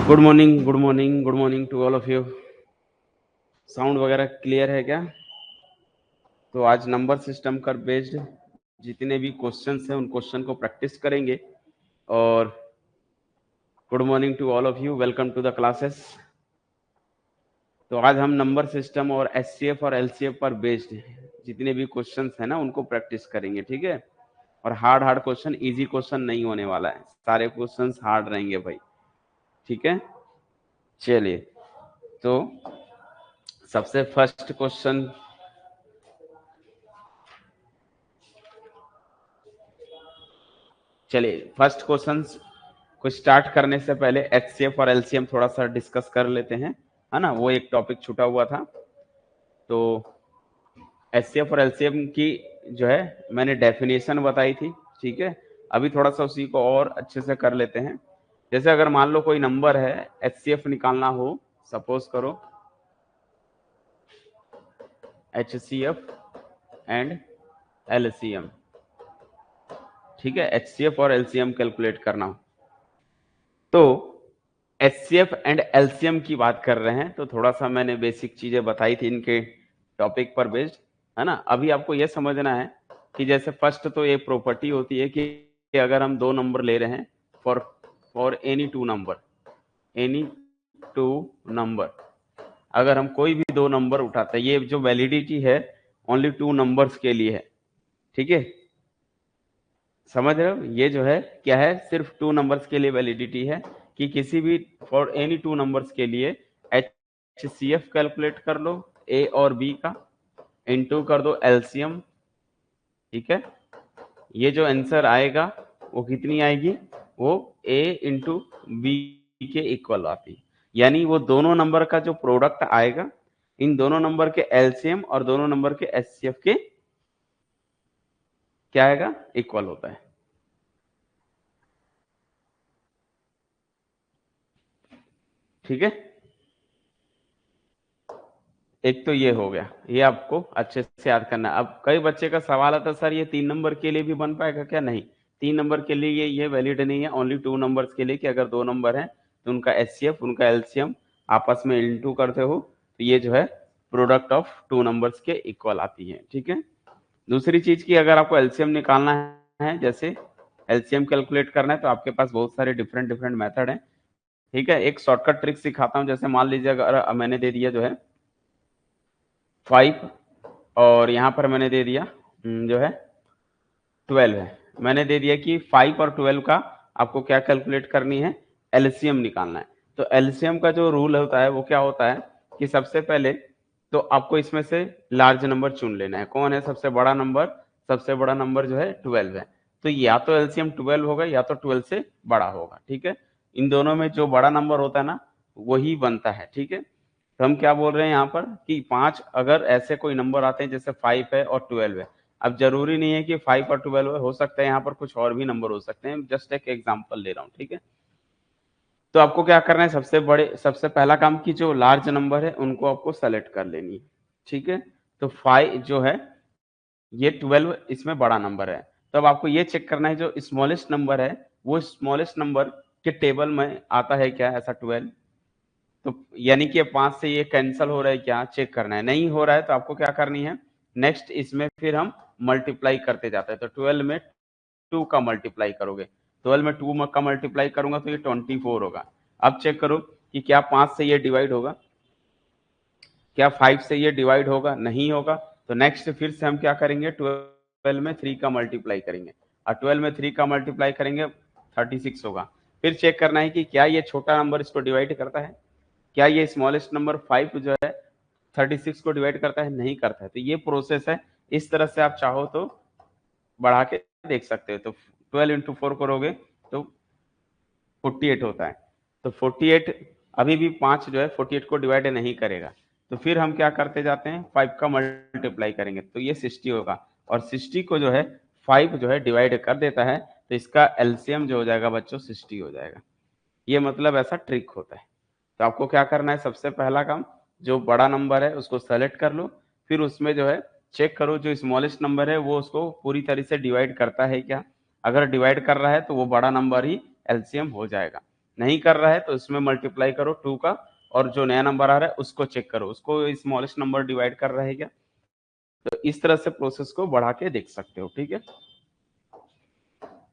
Good morning, good morning, good morning to all of you. Sound वगैरह clear है क्या? तो आज नंबर सिस्टम पर बेस्ड जितने भी क्वेश्चंस हैं उन क्वेश्चन को प्रैक्टिस करेंगे। और good morning to all of you, welcome to the classes. तो आज हम नंबर सिस्टम और एचसीएफ और एलसीएफ पर बेस्ड जितने भी क्वेश्चंस हैं ना उनको प्रैक्टिस करेंगे, ठीक है। और हार्ड क्वेश्चन, इजी क्वेश्चन नहीं होने वाला है, सारे क्वेश्चंस हार्ड रहेंगे भाई, ठीक है। चलिए, तो सबसे फर्स्ट क्वेश्चन, चलिए फर्स्ट क्वेश्चन को स्टार्ट करने से पहले एचसीएफ और एलसीएम थोड़ा सा डिस्कस कर लेते हैं, है ना। वो एक टॉपिक छूटा हुआ था। तो एचसीएफ और एलसीएम की जो है मैंने डेफिनेशन बताई थी, ठीक है। अभी थोड़ा सा उसी को और अच्छे से कर लेते हैं। जैसे अगर मान लो कोई नंबर है, एचसीएफ निकालना हो, सपोज करो एचसीएफ एंड एलसीएम, ठीक है। एचसीएफ और एलसीएम कैलकुलेट करना हो तो एचसीएफ एंड एलसीएम की बात कर रहे हैं, तो थोड़ा सा मैंने बेसिक चीजें बताई थी इनके टॉपिक पर बेस्ड, है ना। अभी आपको यह समझना है कि जैसे फर्स्ट तो एक प्रॉपर्टी होती है कि अगर हम दो नंबर ले रहे हैं फॉर एनी टू नंबर, अगर हम कोई भी दो नंबर उठाते हैं, ये जो वैलिडिटी है ओनली टू नंबर्स के लिए है, ठीक है। समझ रहे हो, ये जो है क्या है, सिर्फ टू नंबर्स के लिए वैलिडिटी है कि किसी भी फॉर एनी टू नंबर्स के लिए एचसीएफ कैलकुलेट कर लो ए और बी का, इनटू कर दो एलसीएम, ठीक है। ये जो आंसर आएगा वो कितनी आएगी, वो ए इंटू बी के इक्वल आती है। यानी वो दोनों नंबर का जो प्रोडक्ट आएगा, इन दोनों नंबर के एलसीएम और दोनों नंबर के एचसीएफ के क्या आएगा, इक्वल होता है, ठीक है। एक तो ये हो गया, ये आपको अच्छे से याद करना है। अब कई बच्चे का सवाल आता है, सर ये तीन नंबर के लिए भी बन पाएगा क्या? नहीं, तीन नंबर के लिए ये वैलिड नहीं है, ओनली टू नंबर्स के लिए, कि अगर दो नंबर हैं तो उनका एचसीएफ उनका एलसीएम आपस में इनटू करते हो तो ये जो है प्रोडक्ट ऑफ टू नंबर्स के इक्वल आती है, ठीक है। दूसरी चीज की, अगर आपको एलसीएम निकालना है, जैसे एलसीएम कैलकुलेट करना है, तो आपके पास बहुत सारे डिफरेंट डिफरेंट मेथड है, ठीक है। एक शॉर्टकट ट्रिक सिखाता हूँ। जैसे मान लीजिए अगर मैंने दे दिया जो है 5 और यहाँ पर मैंने दे दिया जो है 12 है, मैंने दे दिया कि 5 और 12 का आपको क्या कैलकुलेट करनी है, एलसीएम निकालना है। तो एलसीएम का जो रूल होता है वो क्या होता है कि सबसे पहले तो आपको इसमें से लार्ज नंबर चुन लेना है। कौन है सबसे बड़ा नंबर? सबसे बड़ा नंबर जो है 12 है। तो या तो एलसीएम 12 होगा या तो 12 से बड़ा होगा, ठीक है। इन दोनों में जो बड़ा नंबर होता है ना वही बनता है, ठीक है। तो हम क्या बोल रहे हैं यहाँ पर कि 5, अगर ऐसे कोई नंबर आते हैं जैसे 5 है और 12 है, अब जरूरी नहीं है कि 5 और 12 हो सकता है, यहाँ पर कुछ और भी नंबर हो सकते हैं, जस्ट एक एग्जांपल ले रहा हूँ, ठीक है। तो आपको क्या करना है, सबसे पहला काम की जो लार्ज नंबर है उनको आपको सेलेक्ट कर लेनी है, ठीक है। तो 5 जो है ये 12 इसमें बड़ा नंबर है, तो अब आपको ये चेक करना है जो स्मॉलेस्ट नंबर है वो स्मॉलेस्ट नंबर के टेबल में आता है क्या, ऐसा 12। तो यानी कि 5 से ये कैंसिल हो रहा है क्या, चेक करना है। नहीं हो रहा है तो आपको क्या करनी है, नेक्स्ट इसमें फिर हम मल्टीप्लाई करते जाते हैं। तो 12 में 2 का मल्टीप्लाई करोगे, 12 में 2 का मल्टीप्लाई करूंगा तो ये 24 होगा। अब चेक करो कि क्या 5 से ये डिवाइड होगा, क्या 5 से ये डिवाइड होगा, नहीं होगा। तो नेक्स्ट फिर से हम क्या करेंगे, 12 में 3 का मल्टीप्लाई करेंगे, और 12 में 3 का मल्टीप्लाई करेंगे 36 होगा। फिर चेक करना है कि क्या ये छोटा नंबर इसको डिवाइड करता है, क्या ये स्मॉलेस्ट नंबर 5 जो है 36 को डिवाइड करता है, नहीं करता है। तो ये प्रोसेस है, इस तरह से आप चाहो तो बढ़ा के देख सकते हो। तो 12 इंटू 4 करोगे तो 48 होता है। तो 48 अभी भी 5 जो है 48 को डिवाइड नहीं करेगा। तो फिर हम क्या करते जाते हैं, 5 का मल्टीप्लाई करेंगे तो ये 60 होगा, और 60 को जो है 5 जो है डिवाइड कर देता है, तो इसका एलसीएम जो हो जाएगा बच्चों 60 हो जाएगा। ये मतलब ऐसा ट्रिक होता है। तो आपको क्या करना है, सबसे पहला काम जो बड़ा नंबर है उसको सेलेक्ट कर लो, फिर उसमें जो है चेक करो जो स्मॉलेस्ट नंबर है वो उसको पूरी तरह से डिवाइड करता है क्या। अगर डिवाइड कर रहा है तो वो बड़ा नंबर ही एलसीएम हो जाएगा, नहीं कर रहा है तो इसमें मल्टीप्लाई करो 2 का, और जो नया नंबर आ रहा है उसको चेक करो, उसको स्मॉलेस्ट नंबर डिवाइड कर रहा है क्या। तो इस तरह से प्रोसेस को बढ़ा के देख सकते हो, ठीक है।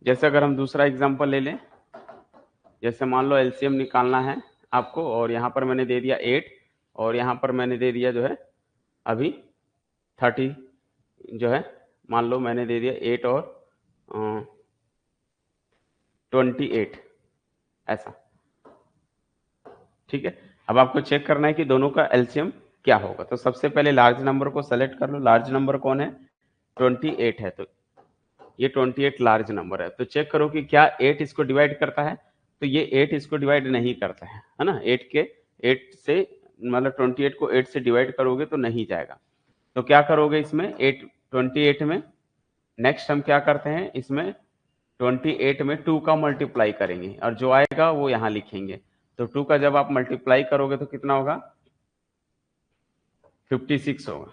जैसे अगर हम दूसरा एग्जांपल ले लें, जैसे मान लो एलसीएम निकालना है आपको, और यहाँ पर मैंने दे दिया 8, और यहाँ पर मैंने दे दिया जो है अभी 30 जो है, मान लो मैंने दे दिया 8 और 28 ऐसा, ठीक है। अब आपको चेक करना है कि दोनों का एलसीएम क्या होगा। तो सबसे पहले लार्ज नंबर को सेलेक्ट कर लो। लार्ज नंबर कौन है, 28 है, तो ये 28 लार्ज नंबर है। तो चेक करो कि क्या 8 इसको डिवाइड करता है। तो ये 8 इसको डिवाइड नहीं करता है ना। 8 से मतलब 28 को 8 से डिवाइड करोगे तो नहीं जाएगा। तो क्या करोगे इसमें 28 में, नेक्स्ट हम क्या करते हैं इसमें 28 में 2 का मल्टीप्लाई करेंगे, और जो आएगा वो यहाँ लिखेंगे। तो 2 का जब आप मल्टीप्लाई करोगे तो कितना होगा, 56 होगा।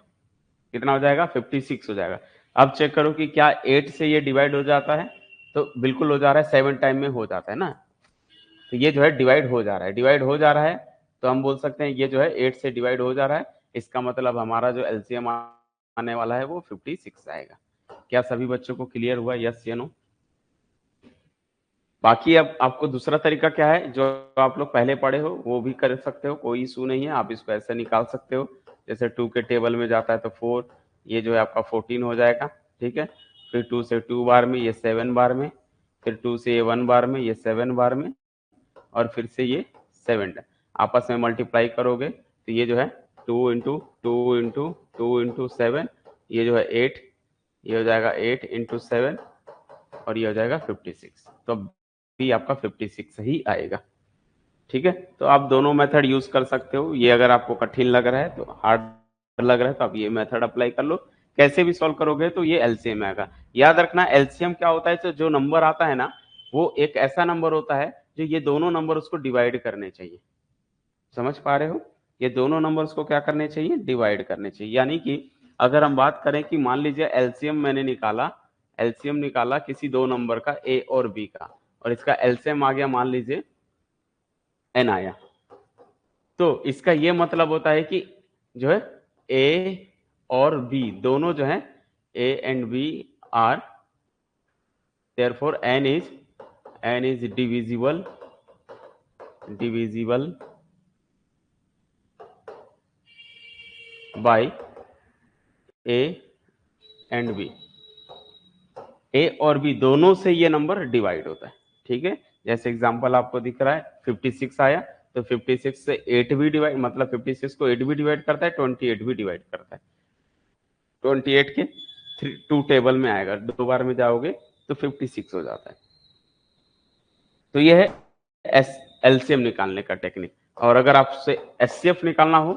कितना हो जाएगा, 56 हो जाएगा। अब चेक करो कि क्या 8 से ये डिवाइड हो जाता है। तो बिल्कुल हो जा रहा है, 7 टाइम में हो जाता है ना। तो ये जो है डिवाइड हो जा रहा है, डिवाइड हो जा रहा है। तो हम बोल सकते हैं ये जो है 8 से डिवाइड हो जा रहा है। इसका मतलब हमारा जो एलसीएम आने वाला है वो 56 आएगा। क्या सभी बच्चों को क्लियर हुआ, यस या नो। बाकी अब आपको दूसरा तरीका क्या है, जो आप लोग पहले पढ़े हो वो भी कर सकते हो, कोई इशू नहीं है। आप इसको ऐसे निकाल सकते हो, जैसे 2 के टेबल में जाता है तो 4, ये जो है आपका 14 हो जाएगा, ठीक है। फिर 2 से 2 बार में ये 7 बार में, फिर 2 से ये 1 बार में ये 7 बार में, और फिर से ये 7 आपस में मल्टीप्लाई करोगे तो ये जो है 2 इंटू 2 इंटू 2 इंटू 7, ये जो है 8, ये हो जाएगा 8 इंटू 7, और ये हो जाएगा 56। तो भी आपका 56 ही आएगा, ठीक है। तो आप दोनों मेथड यूज कर सकते हो। ये अगर आपको कठिन लग रहा है, तो हार्ड लग रहा है, तो आप ये मेथड अप्लाई कर लो। कैसे भी सॉल्व करोगे तो ये एलसीएम आएगा। याद रखना एलसीएम क्या होता है, तो जो नंबर आता है ना वो एक ऐसा नंबर होता है जो ये दोनों नंबर उसको डिवाइड करने चाहिए। समझ पा रहे हो, ये दोनों नंबर्स को क्या करने चाहिए, डिवाइड करने चाहिए। यानी कि अगर हम बात करें कि मान लीजिए एलसीएम मैंने निकाला, एलसीएम निकाला किसी दो नंबर का ए और बी का, और इसका एलसीएम आ गया मान लीजिए एन आया। तो इसका ये मतलब होता है कि जो है ए और बी दोनों जो है, A and B are, therefore n is divisible by a and B. A और बी दोनों से ये नंबर डिवाइड होता है, ठीक है। जैसे एग्जांपल आपको दिख रहा है 56 आया, तो 56 से 8 भी डिवाइड, मतलब 56 को 8 भी डिवाइड करता है, 28 भी डिवाइड करता है। 28 के 2 टेबल में आएगा, 2 बार में जाओगे तो 56 हो जाता है। तो ये है एलसीएम निकालने का टेक्निक। और अगर आपसे एचसीएफ निकालना हो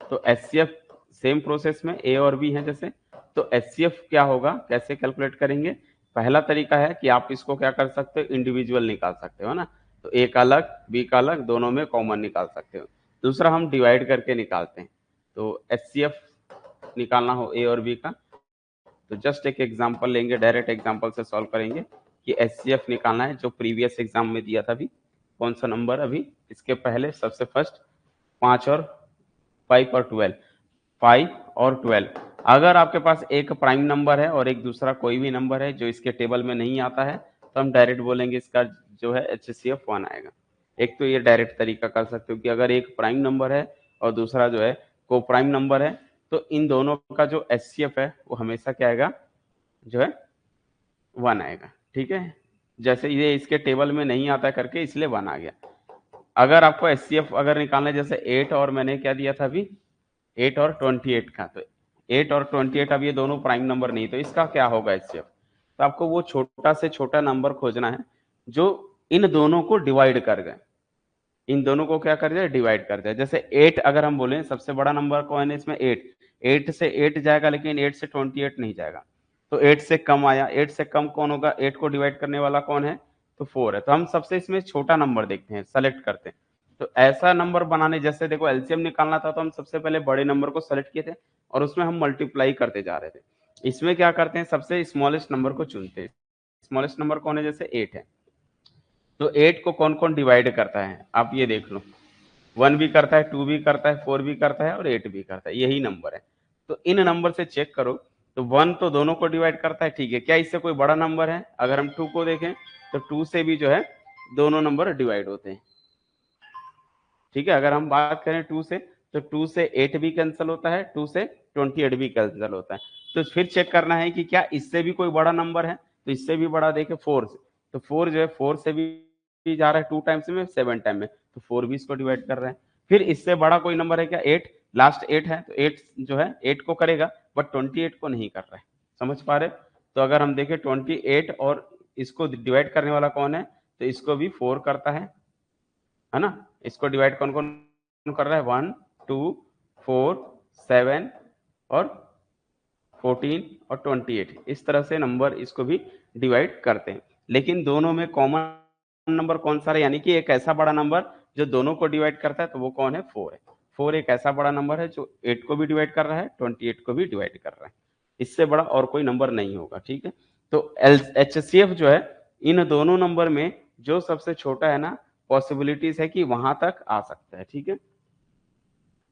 तो एचसीएफ सेम प्रोसेस में ए और बी है जैसे। तो एचसीएफ क्या होगा, कैसे कैलकुलेट करेंगे। पहला तरीका है कि आप इसको क्या कर सकते हो, इंडिविजुअल निकाल सकते हो ना। तो ए का अलग बी का अलग, दोनों में कॉमन निकाल सकते हो। दूसरा हम डिवाइड करके निकालते हैं। तो एचसीएफ निकालना हो ए और बी का, तो जस्ट एक एग्जांपल लेंगे, डायरेक्ट एग्जांपल से सॉल्व करेंगे कि एचसीएफ निकालना है जो प्रीवियस एग्जाम में दिया था। अभी कौन सा नंबर, अभी इसके पहले सबसे फर्स्ट 5 और 5 और 12, 5 और 12। अगर आपके पास एक प्राइम नंबर है और एक दूसरा कोई भी नंबर है जो इसके टेबल में नहीं आता है, तो हम डायरेक्ट बोलेंगे इसका जो है एचसीएफ 1 आएगा। एक तो ये डायरेक्ट तरीका कर सकते हो कि अगर एक प्राइम नंबर है और दूसरा जो है को प्राइम नंबर है, तो इन दोनों का जो एचसीएफ है वो हमेशा क्या आएगा, जो है 1 आएगा, ठीक है। जैसे ये इसके टेबल में नहीं आता करके इसलिए 1 आ गया। अगर आपको एचसीएफ अगर निकालना है, जैसे 8 और मैंने क्या दिया था अभी 8 और 28 का, तो 8 और 28 अब ये दोनों प्राइम नंबर नहीं, तो इसका क्या होगा एचसीएफ। तो आपको वो छोटा से छोटा नंबर खोजना है जो इन दोनों को डिवाइड कर गए, इन दोनों को क्या कर जाए, डिवाइड कर जाए। जैसे 8 अगर हम बोले सबसे बड़ा नंबर कौन है इसमें 8, 8 से 8 जाएगा लेकिन 8 से 28 नहीं जाएगा। तो 8 से कम आया, 8 से कम कौन होगा, 8 को डिवाइड करने वाला कौन है, तो 4 है। तो हम सबसे इसमें छोटा नंबर देखते हैं, सेलेक्ट करते हैं। तो ऐसा नंबर बनाने, जैसे देखो एलसीएम निकालना था तो हम सबसे पहले बड़े नंबर को सेलेक्ट किए थे और उसमें हम मल्टीप्लाई करते जा रहे थे। इसमें क्या करते हैं, सबसे स्मॉलेस्ट नंबर को चुनते हैं। स्मॉलेस्ट नंबर कौन है, जैसे 8 है। तो 8 को कौन कौन डिवाइड करता है आप ये देख लो, 1 भी करता है, 2 भी करता है, 4 भी करता है और 8 भी करता है, यही नंबर है। तो इन नंबर से चेक करो, तो 1 तो दोनों को डिवाइड करता है, ठीक है। क्या इससे कोई बड़ा नंबर है? अगर हम 2 को देखें तो 2 से भी जो है दोनों नंबर डिवाइड होते हैं, ठीक है। अगर हम बात करें 2 से, तो 2 से 8 भी कैंसिल होता है, 2 से 28 भी कैंसिल होता है। तो फिर चेक करना है कि क्या इससे भी कोई बड़ा नंबर है, तो इससे भी बड़ा देखे 4 से, तो 4 जो है 4 से भी जा रहा है 2 टाइम्स में, 7 टाइम में, तो 4 भी इसको डिवाइड कर रहा है। फिर इससे बड़ा कोई नंबर है क्या? 8, लास्ट 8 है, तो 8 जो है 8 को करेगा, बट 28 को नहीं कर रहा है। समझ पा रहे? तो अगर हम देखें 28 और इसको डिवाइड करने वाला कौन है, तो इसको भी 4 करता है ना। इसको डिवाइड कौन कौन कर रहा है? 1, 2, 4, 7 और 14 और 28, इस तरह से नंबर इसको भी डिवाइड करते हैं। लेकिन दोनों में कॉमन नंबर कौन सा है, यानी कि एक ऐसा बड़ा नंबर जो दोनों को डिवाइड करता है, तो वो कौन है? 4 है। 4 एक ऐसा बड़ा नंबर है जो 8 को भी डिवाइड कर रहा है, 28 को भी डिवाइड कर रहा है। इससे बड़ा और कोई नंबर नहीं होगा, ठीक है। तो HCF जो है, इन दोनों नंबर में जो सबसे छोटा है ना, पॉसिबिलिटीज है कि वहां तक आ सकता है, ठीक है।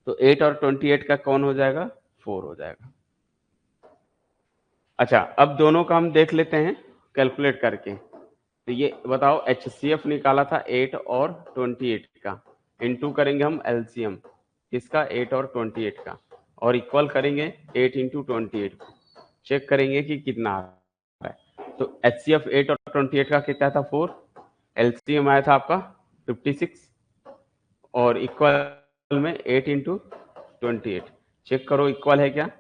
तो 8 और 28 का कौन हो जाएगा? 4 हो जाएगा। अच्छा, अब दोनों का हम देख लेते हैं कैलकुलेट करके। तो ये बताओ, HCF निकाला था 8 और 28 का, इनटू करेंगे हम LCM किसका? 8 और 28 का, और इक्वल करेंगे 8 इंटू 28 को, चेक करेंगे कि कितना आ रहा है। तो HCF 8 और 28 का कितना था? 4। LCM आया था आपका 56, और इक्वल में 8 इंटू 28, चेक करो इक्वल है क्या?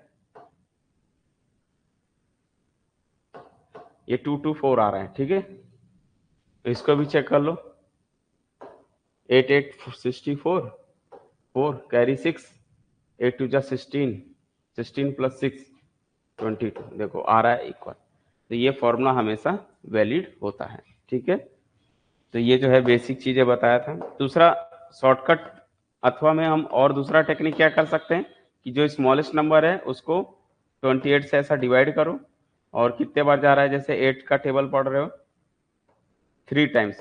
ये 224 आ रहा है, ठीक है। तो इसको भी चेक कर लो, 8 8 64, 4 कैरी 6, 8 2 जा 16, 16 प्लस 6 22, देखो आ रहा है इक्वल। तो ये फॉर्मूला हमेशा वैलिड होता है, ठीक है। तो ये जो है बेसिक चीजें बताया था। दूसरा शॉर्टकट अथवा में हम और दूसरा टेक्निक क्या कर सकते हैं कि जो स्मॉलेस्ट नंबर है उसको 28 से ऐसा डिवाइड करो, और कितने बार जा रहा है, जैसे 8 का टेबल पढ़ रहे हो, 3 टाइम्स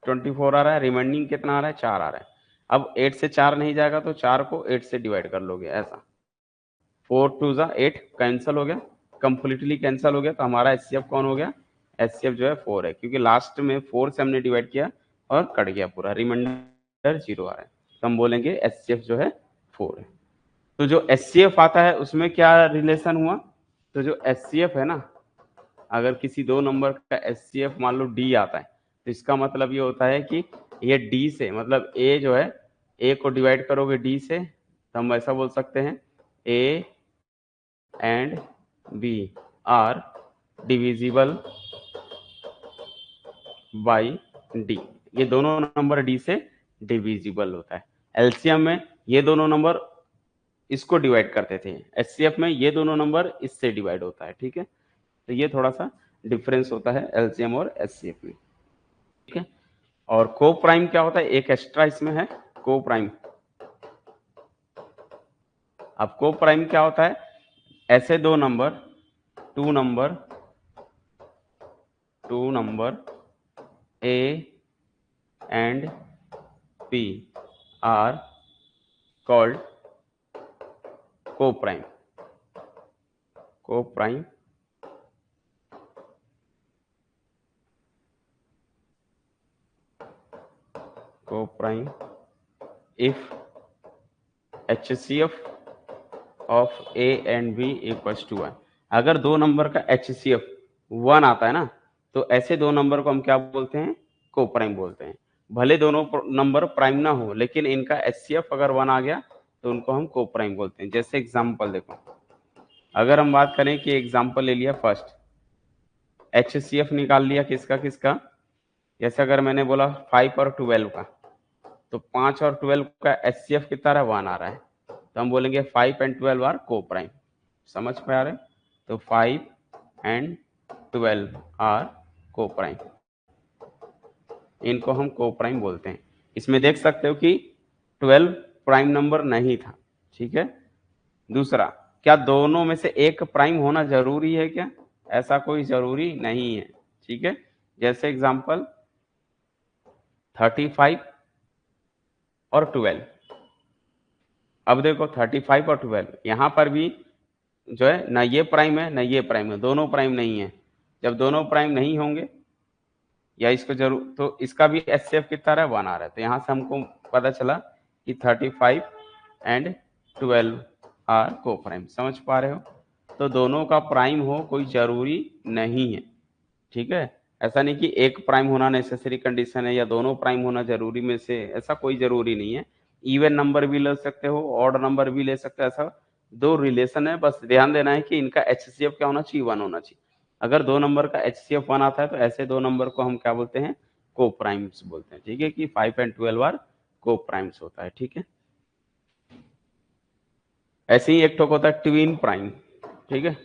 24 आ रहा है, रिमाइंडिंग कितना आ रहा है? 4 आ रहा है। अब 8 से 4 नहीं जाएगा, तो 4 को 8 से डिवाइड कर लोगे ऐसा, 4 2 जा 8 कैंसिल हो गया, कंप्लीटली कैंसिल हो गया। तो हमारा HCF कौन हो गया? HCF जो है 4 है, क्योंकि लास्ट में 4 से हमने डिवाइड किया और कट गया पूरा, रिमाइंडर 0 आ रहा है। तो हम बोलेंगे HCF जो है 4 है। तो जो HCF आता है उसमें क्या रिलेशन हुआ? तो जो HCF है ना, अगर किसी दो नंबर का HCF मान लो D आता है, तो इसका मतलब ये होता है कि ये D से, मतलब A जो है, A को डिवाइड करोगे D से, तो हम ऐसा बोल सकते हैं A and B are divisible by D। ये दोनों नंबर D से डिविजिबल होता है। LCM में ये दोनों नंबर इसको डिवाइड करते थे, HCF में ये दोनों नंबर इससे डिवाइड होता है, ठीक है। तो ये थोड़ा सा डिफरेंस होता है LCM और HCF में, ठीक है। और को प्राइम क्या होता है? एक एक्स्ट्रा इसमें है, को प्राइम। अब को प्राइम क्या होता है? ऐसे दो number, two number A and P are called coprime. Coprime if HCF of A and B equals to 1। अगर दो नंबर का HCF 1 आता है ना, तो ऐसे दो नंबर को हम क्या बोलते हैं? को प्राइम बोलते हैं। भले दोनों नंबर प्राइम ना हो, लेकिन इनका HCF अगर 1 आ गया तो उनको हम को प्राइम बोलते हैं। जैसे एग्जांपल देखो, अगर हम बात करें कि एग्जांपल ले लिया फर्स्ट, HCF निकाल लिया किसका किसका, जैसे अगर मैंने बोला 5 और 12 का, तो 5 और 12 का HCF कितना रहा? 1 आ रहा है, तो हम बोलेंगे 5 एंड 12 आर को प्राइम। समझ में आ रहे? तो 5 एंड 12 आर को प्राइम, इनको हम को प्राइम बोलते हैं। इसमें देख सकते हो कि 12 प्राइम नंबर नहीं था, ठीक है। दूसरा, क्या दोनों में से एक प्राइम होना जरूरी है क्या? ऐसा कोई जरूरी नहीं है, ठीक है। जैसे एग्जांपल 35 और 12। अब देखो 35 और 12 यहाँ पर भी जो है ना ये प्राइम है ना ये प्राइम है, दोनों प्राइम नहीं है। जब दोनों प्राइम नहीं होंगे या इसको जरूर, तो इसका भी एचसीएफ कितना रहा है, 1 आ रहा है। तो यहाँ से हमको पता चला कि 35 एंड 12 आर को प्राइम। समझ पा रहे हो? तो दोनों का प्राइम हो कोई जरूरी नहीं है, ठीक है। ऐसा नहीं कि एक प्राइम होना नेसेसरी कंडीशन है या दोनों प्राइम होना जरूरी में से, ऐसा कोई जरूरी नहीं है। इवन नंबर भी ले सकते हो, ऑड नंबर भी ले सकते हो, ऐसा दो रिलेशन है। बस ध्यान देना है कि इनका एचसीएफ क्या होना चाहिए, 1 होना चाहिए। अगर दो नंबर का एचसीएफ 1 आता है तो ऐसे दो नंबर को हम क्या बोलते हैं, को प्राइम्स बोलते हैं, ठीक है। कि 5 एंड 12 आर को प्राइम्स होता है, ठीक है। ऐसे ही एक ठोक होता है ट्विन प्राइम, ठीक है,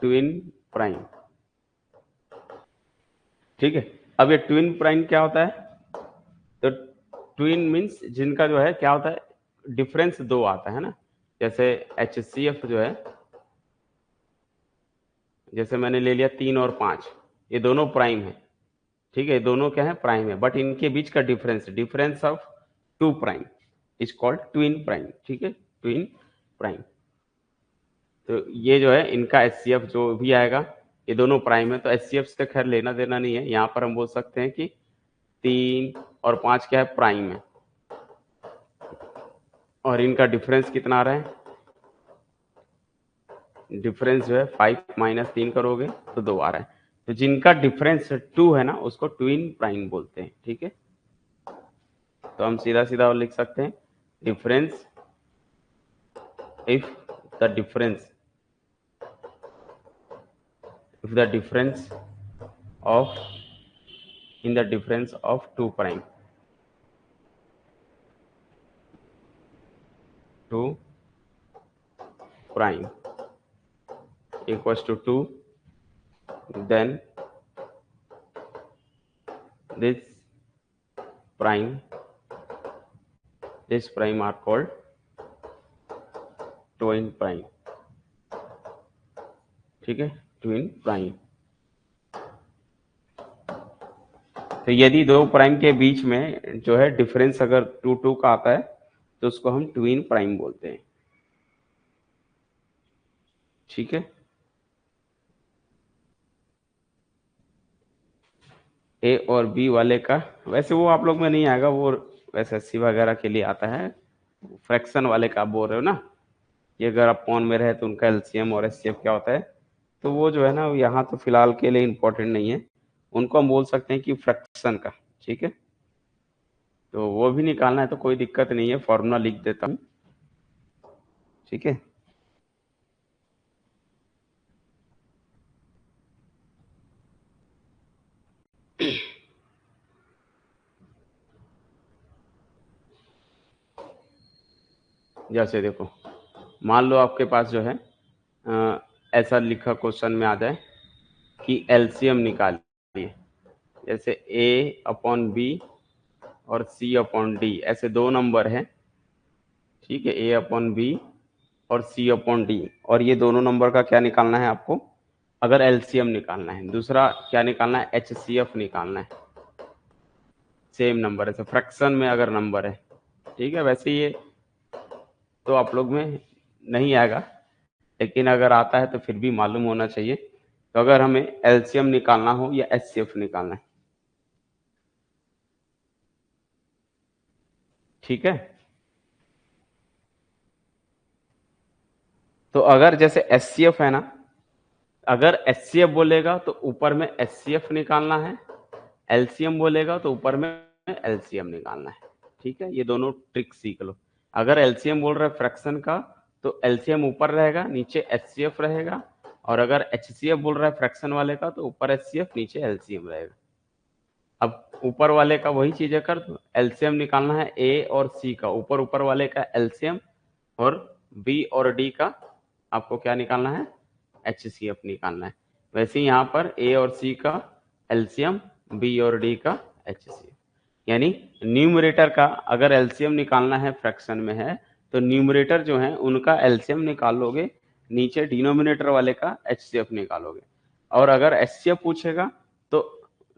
ट्विन प्राइम, ठीक है। अब ये ट्विन प्राइम क्या होता है, तो ट्विन मीन्स जिनका जो है क्या होता है, डिफरेंस 2 आता है ना। जैसे एचसीएफ जो है, जैसे मैंने ले लिया 3 और 5, ये दोनों प्राइम है, ठीक है। दोनों क्या है, प्राइम है, बट इनके बीच का difference, difference of 2 prime is called twin prime, ठीक है, ट्विन प्राइम। तो ये जो है इनका एचसीएफ जो भी आएगा, ये दोनों प्राइम है, तो एचसीएफ से खैर लेना देना नहीं है। यहाँ पर हम बोल सकते हैं कि 3 और 5 क्या है, प्राइम है, और इनका डिफरेंस कितना आ रहा है, डिफरेंस जो है 5 माइनस 3 करोगे तो 2 आ रहा है। तो जिनका डिफरेंस 2 है ना, उसको ट्विन प्राइम बोलते हैं, ठीक है। तो हम सीधा सीधा लिख सकते हैं, difference if the difference of in the difference of 2 prime, 2 prime equals to 2, then this prime are called twin prime, ठीक है, ट्विन प्राइम। तो यदि दो प्राइम के बीच में जो है डिफरेंस अगर 2 का आता है तो उसको हम ट्विन प्राइम बोलते हैं, ठीक है। ए और बी वाले का वैसे वो आप लोग में नहीं आएगा, वो वैसे एससी वगैरह के लिए आता है। फ्रैक्शन वाले का आप बोल रहे हो ना, कि अगर आप पॉन में रहे तो उनका एलसीएम और एचसीएफ क्या होता है, तो वो जो है ना यहाँ तो फिलहाल के लिए इम्पोर्टेंट नहीं है। उनको हम बोल सकते हैं कि फ्रैक्शन का, ठीक है। तो वो भी निकालना है तो कोई दिक्कत नहीं है, फॉर्मूला लिख देता हूँ, ठीक है। जैसे देखो, मान लो आपके पास जो है ऐसा लिखा क्वेश्चन में आ जाए कि एलसीएम निकालिए, जैसे ए अपॉन बी और सी अपॉन डी, ऐसे दो नंबर हैं, ठीक है, ए अपॉन बी और सी अपॉन डी, और ये दोनों नंबर का क्या निकालना है आपको, अगर एलसीएम निकालना है। दूसरा क्या निकालना है, एचसीएफ निकालना है। सेम नंबर है, फ्रैक्शन में अगर नंबर है, ठीक है। वैसे ये तो आप लोग में नहीं आएगा, लेकिन अगर आता है तो फिर भी मालूम होना चाहिए। तो अगर हमें एलसीएम निकालना हो या एचसीएफ निकालना है, ठीक है। तो अगर जैसे एचसीएफ है ना, अगर एचसीएफ बोलेगा तो ऊपर में एचसीएफ निकालना है, एलसीएम बोलेगा तो ऊपर में एलसीएम निकालना है, ठीक है। ये दोनों ट्रिक सीख लो। अगर एलसीएम बोल रहा है फ्रैक्शन का तो एलसीएम ऊपर रहेगा, नीचे एचसीएफ रहेगा, और अगर एचसीएफ बोल रहा है फ्रैक्शन वाले का तो ऊपर एचसीएफ नीचे एलसीएम रहेगा। अब ऊपर वाले का वही चीज है, कर दो, एलसीएम निकालना है ए और सी का, ऊपर ऊपर वाले का एलसीएम, और बी और डी का आपको क्या निकालना है, एचसीएफ निकालना है। वैसे ही यहाँ पर ए और सी का एलसीएम, बी और डी का एचसीएफ। यानी न्यूमरेटर का अगर एलसीएम निकालना है, फ्रैक्शन में है, तो न्यूमरेटर जो है उनका एलसीएम निकाल लोगे, नीचे डिनोमिनेटर वाले का एचसीएफ निकालोगे। और अगर एचसीएफ पूछेगा तो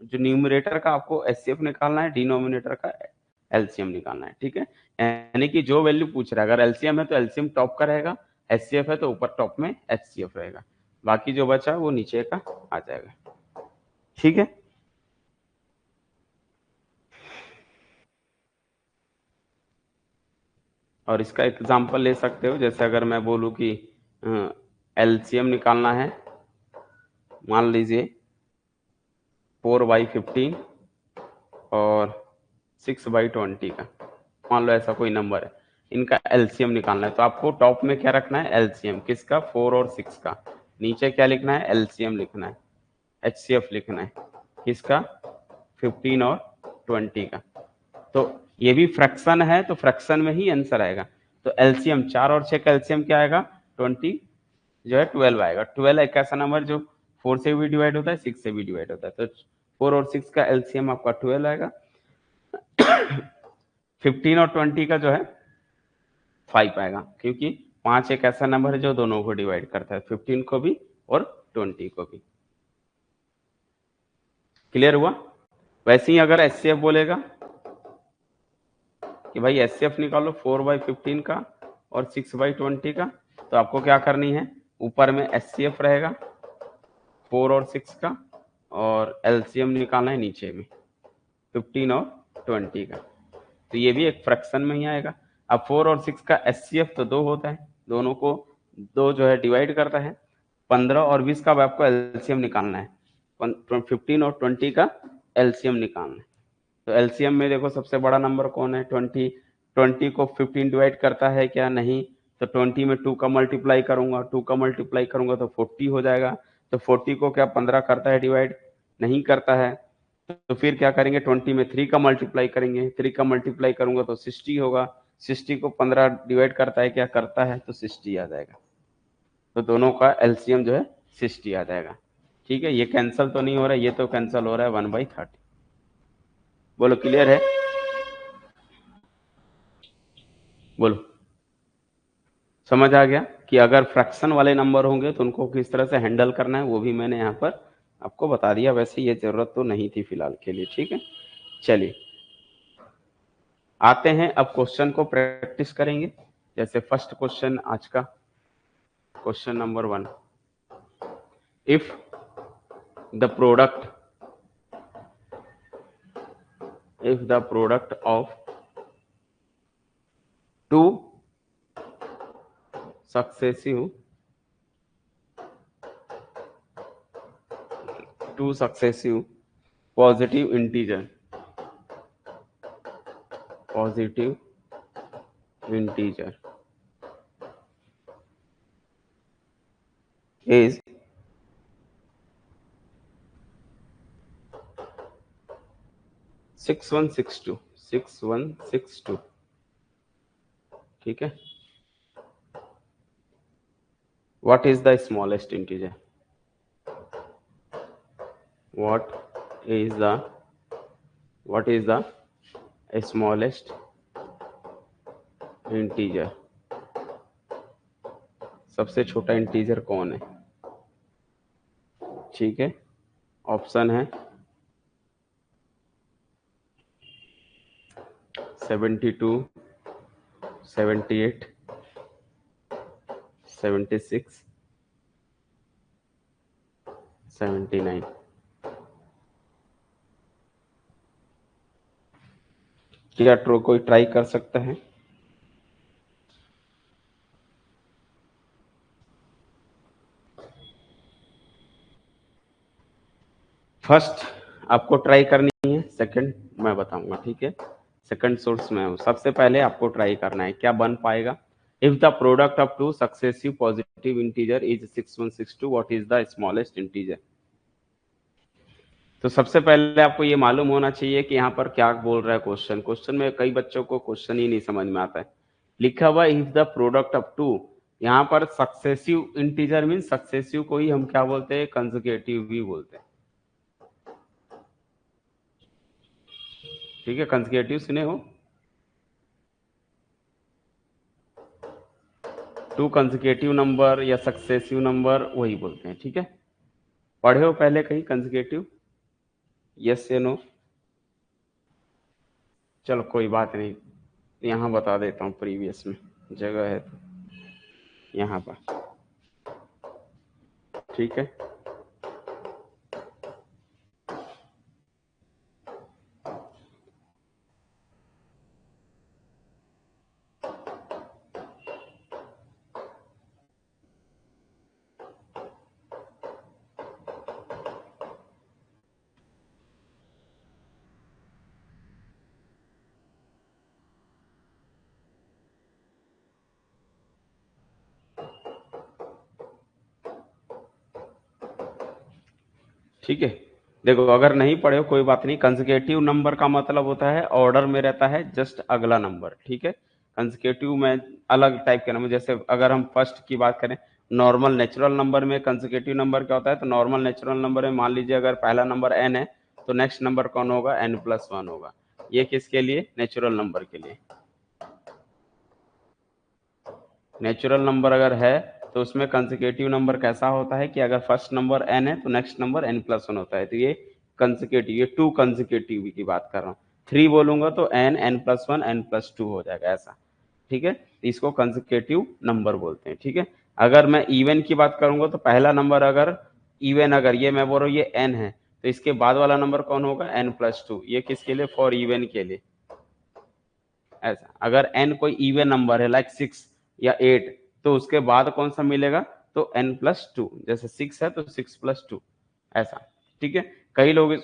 जो न्यूमरेटर का आपको एचसीएफ निकालना है, डिनोमिनेटर का एलसीएम निकालना है, ठीक है। यानी कि जो वैल्यू पूछ रहा है, अगर एलसीएम है तो एलसीएम टॉप का रहेगा, एचसीएफ है तो ऊपर टॉप में एचसीएफ रहेगा, बाकी जो बचा वो नीचे का आ जाएगा, ठीक है। और इसका एग्जांपल ले सकते हो, जैसे अगर मैं बोलूं कि एलसीएम निकालना है, मान लीजिए 4/15 और 6/20 का, मान लो ऐसा कोई नंबर है, इनका एलसीएम निकालना है, तो आपको टॉप में क्या रखना है, एलसीएम किसका, 4 और 6 का, नीचे क्या लिखना है, एलसीएम लिखना है, एचसीएफ लिखना है किसका, 15 और 20 का। तो ये भी फ्रैक्शन है, तो फ्रैक्शन में ही आंसर आएगा। तो एलसीएम 4 और 6 का एलसीएम क्या आएगा, 20 जो है 12 आएगा। 12 एक ऐसा नंबर जो 4 से भी डिवाइड होता है, 6 से भी डिवाइड होता है, तो 4 और 6 का एलसीएम आपका 12 आएगा। 15 और 20 का जो है 5 आएगा, क्योंकि 5 एक ऐसा नंबर है जो दोनों को डिवाइड करता है, 15 को भी और 20 को भी। क्लियर हुआ। वैसे ही अगर एचसीएफ बोलेगा कि भाई एचसीएफ निकालो 4/15 का और 6/20 का, तो आपको क्या करनी है, ऊपर में एचसीएफ रहेगा 4 और 6 का, और एलसीएम निकालना है नीचे में 15 और 20 का। तो ये भी एक फ्रैक्शन में ही आएगा। अब 4 और 6 का एचसीएफ तो 2 होता है, दोनों को 2 जो है डिवाइड करता है। 15 और 20 का आपको एलसीएम निकालना है, 15 और 20 का एलसीएम निकालना है। तो एलसीएम में देखो सबसे बड़ा नंबर कौन है, 20। 20 को 15 डिवाइड करता है क्या, नहीं। तो 20 में 2 का मल्टीप्लाई करूंगा, 2 का मल्टीप्लाई करूंगा तो 40 हो जाएगा। तो 40 को क्या 15 करता है डिवाइड, नहीं करता है। तो फिर क्या करेंगे, 20 में 3 का मल्टीप्लाई करेंगे, 3 का मल्टीप्लाई करूंगा तो 60 होगा। 60 को 15 डिवाइड करता है क्या, करता है, तो 60 आ जाएगा। तो दोनों का एलसीएम जो है 60 आ जाएगा, ठीक है। ये कैंसिल तो नहीं हो रहा है, ये तो कैंसिल हो रहा है 1/30। बोलो क्लियर है, बोलो समझ आ गया कि अगर फ्रैक्शन वाले नंबर होंगे तो उनको किस तरह से हैंडल करना है, वो भी मैंने यहाँ पर आपको बता दिया। वैसे ये जरूरत तो नहीं थी फिलहाल के लिए, ठीक है। चलिए आते हैं अब क्वेश्चन को प्रैक्टिस करेंगे। जैसे फर्स्ट क्वेश्चन आज का, question number 1, if the product of two successive positive integer is 6162, ठीक है। What is the smallest integer? What is the smallest integer? सबसे छोटा इंटीजर कौन है, ठीक है। ऑप्शन है 72, 78, 76, 79। क्या कोई ट्राई कर सकता है। फर्स्ट आपको ट्राई करनी है, सेकंड मैं बताऊंगा, ठीक है। सेकंड सोर्स में हूं, सबसे पहले आपको ट्राई करना है क्या बन पाएगा। If the product of two successive positive integer is 6162, what is the smallest integer. तो सबसे पहले आपको ये मालूम होना चाहिए कि यहाँ पर क्या बोल रहा है क्वेश्चन। क्वेश्चन में कई बच्चों को क्वेश्चन ही नहीं समझ में आता है। लिखा हुआ if the product of two, यहाँ पर सक्सेसिव इंटीजर मीन सक्सेसिव को ही हम क्या बोलते हैं, कंसेक्यूटिव भी बोलते हैं, ठीक है। कंसेक्यूटिव सुने हो, टू कंसेक्यूटिव नंबर या सक्सेसिव नंबर वही बोलते हैं, ठीक है। पढ़े हो पहले कहीं कंसेक्यूटिव यस या नो? चलो कोई बात नहीं, यहाँ बता देता हूँ, प्रीवियस में जगह है तो यहाँ पर, ठीक है। ठीक है, देखो अगर नहीं पढ़े हो कोई बात नहीं। कंसेक्यूटिव नंबर का मतलब होता है ऑर्डर में रहता है जस्ट अगला नंबर, ठीक है। कंसेक्यूटिव में अलग टाइप के नंबर, जैसे अगर हम फर्स्ट की बात करें, नॉर्मल नेचुरल नंबर में कंसेक्यूटिव नंबर क्या होता है, तो नॉर्मल नेचुरल नंबर में मान लीजिए अगर पहला नंबर n है तो नेक्स्ट नंबर कौन होगा, n+1 होगा। ये किसके लिए, नेचुरल नंबर के लिए। नेचुरल नंबर अगर है तो उसमें कंसेक्यूटिव नंबर कैसा होता है कि अगर फर्स्ट नंबर n है तो नेक्स्ट नंबर n+1 होता है। तो ये कंसेक्यूटिव, ये टू कंसेक्यूटिव की बात कर रहा हूँ। 3 बोलूंगा तो n, n+1, n+2 हो जाएगा ऐसा, ठीक है। इसको कंसेक्यूटिव नंबर बोलते हैं, ठीक है। अगर मैं इवन की बात करूंगा तो पहला नंबर अगर इवन, अगर ये मैं बोल रहा हूँ ये n है तो इसके बाद वाला नंबर कौन होगा, n+2। ये किसके लिए, फॉर इवन के लिए। ऐसा अगर n कोई इवन नंबर है लाइक 6 या 8 तो उसके बाद कौन सा मिलेगा, तो n+2। जैसे 6 है तो 6+2 ऐसा, ठीक है। कई लोग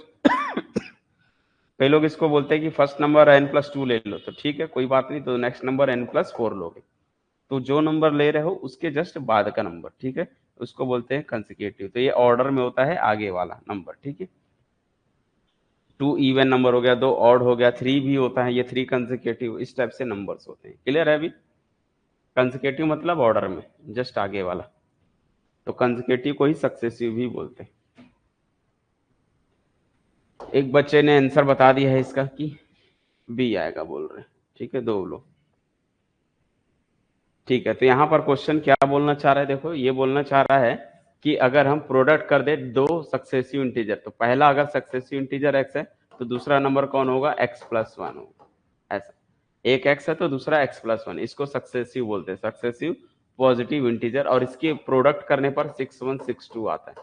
कई लोग इसको बोलते हैं कि फर्स्ट नंबर n+2 ले लो, तो ठीक है कोई बात नहीं, तो नेक्स्ट नंबर n+4 लोगे। तो जो नंबर ले रहे हो उसके जस्ट बाद का नंबर, ठीक है, उसको बोलते हैं कंसेक्यूटिव। तो ये ऑर्डर में होता है आगे वाला नंबर, ठीक है। 2 इवन नंबर हो गया, 2 ऑड हो गया, 3 भी होता है, ये 3 कंसेक्यूटिव, इस टाइप से नंबर्स होते हैं। क्लियर है अभी? कंसेक्यूटिव मतलब ऑर्डर में जस्ट आगे वाला, तो कंसेक्यूटिव को ही सक्सेसिव भी बोलते हैं। एक बच्चे ने आंसर बता दिया है इसका कि बी आएगा बोल रहे हैं, ठीक है, 2 लोग। ठीक है, तो यहाँ पर क्वेश्चन क्या बोलना चाह रहा है, देखो ये बोलना चाह रहा है कि अगर हम प्रोडक्ट कर दे दो सक्सेसिव इंटीजर, तो पहला अगर सक्सेसिव इंटीजर x है तो दूसरा नंबर कौन होगा, x+1 होगा। ऐसा एक x है तो दूसरा x+1, इसको सक्सेसिव बोलते हैं, सक्सेसिव पॉजिटिव इंटीजर। और इसके प्रोडक्ट करने पर 6162 आता है।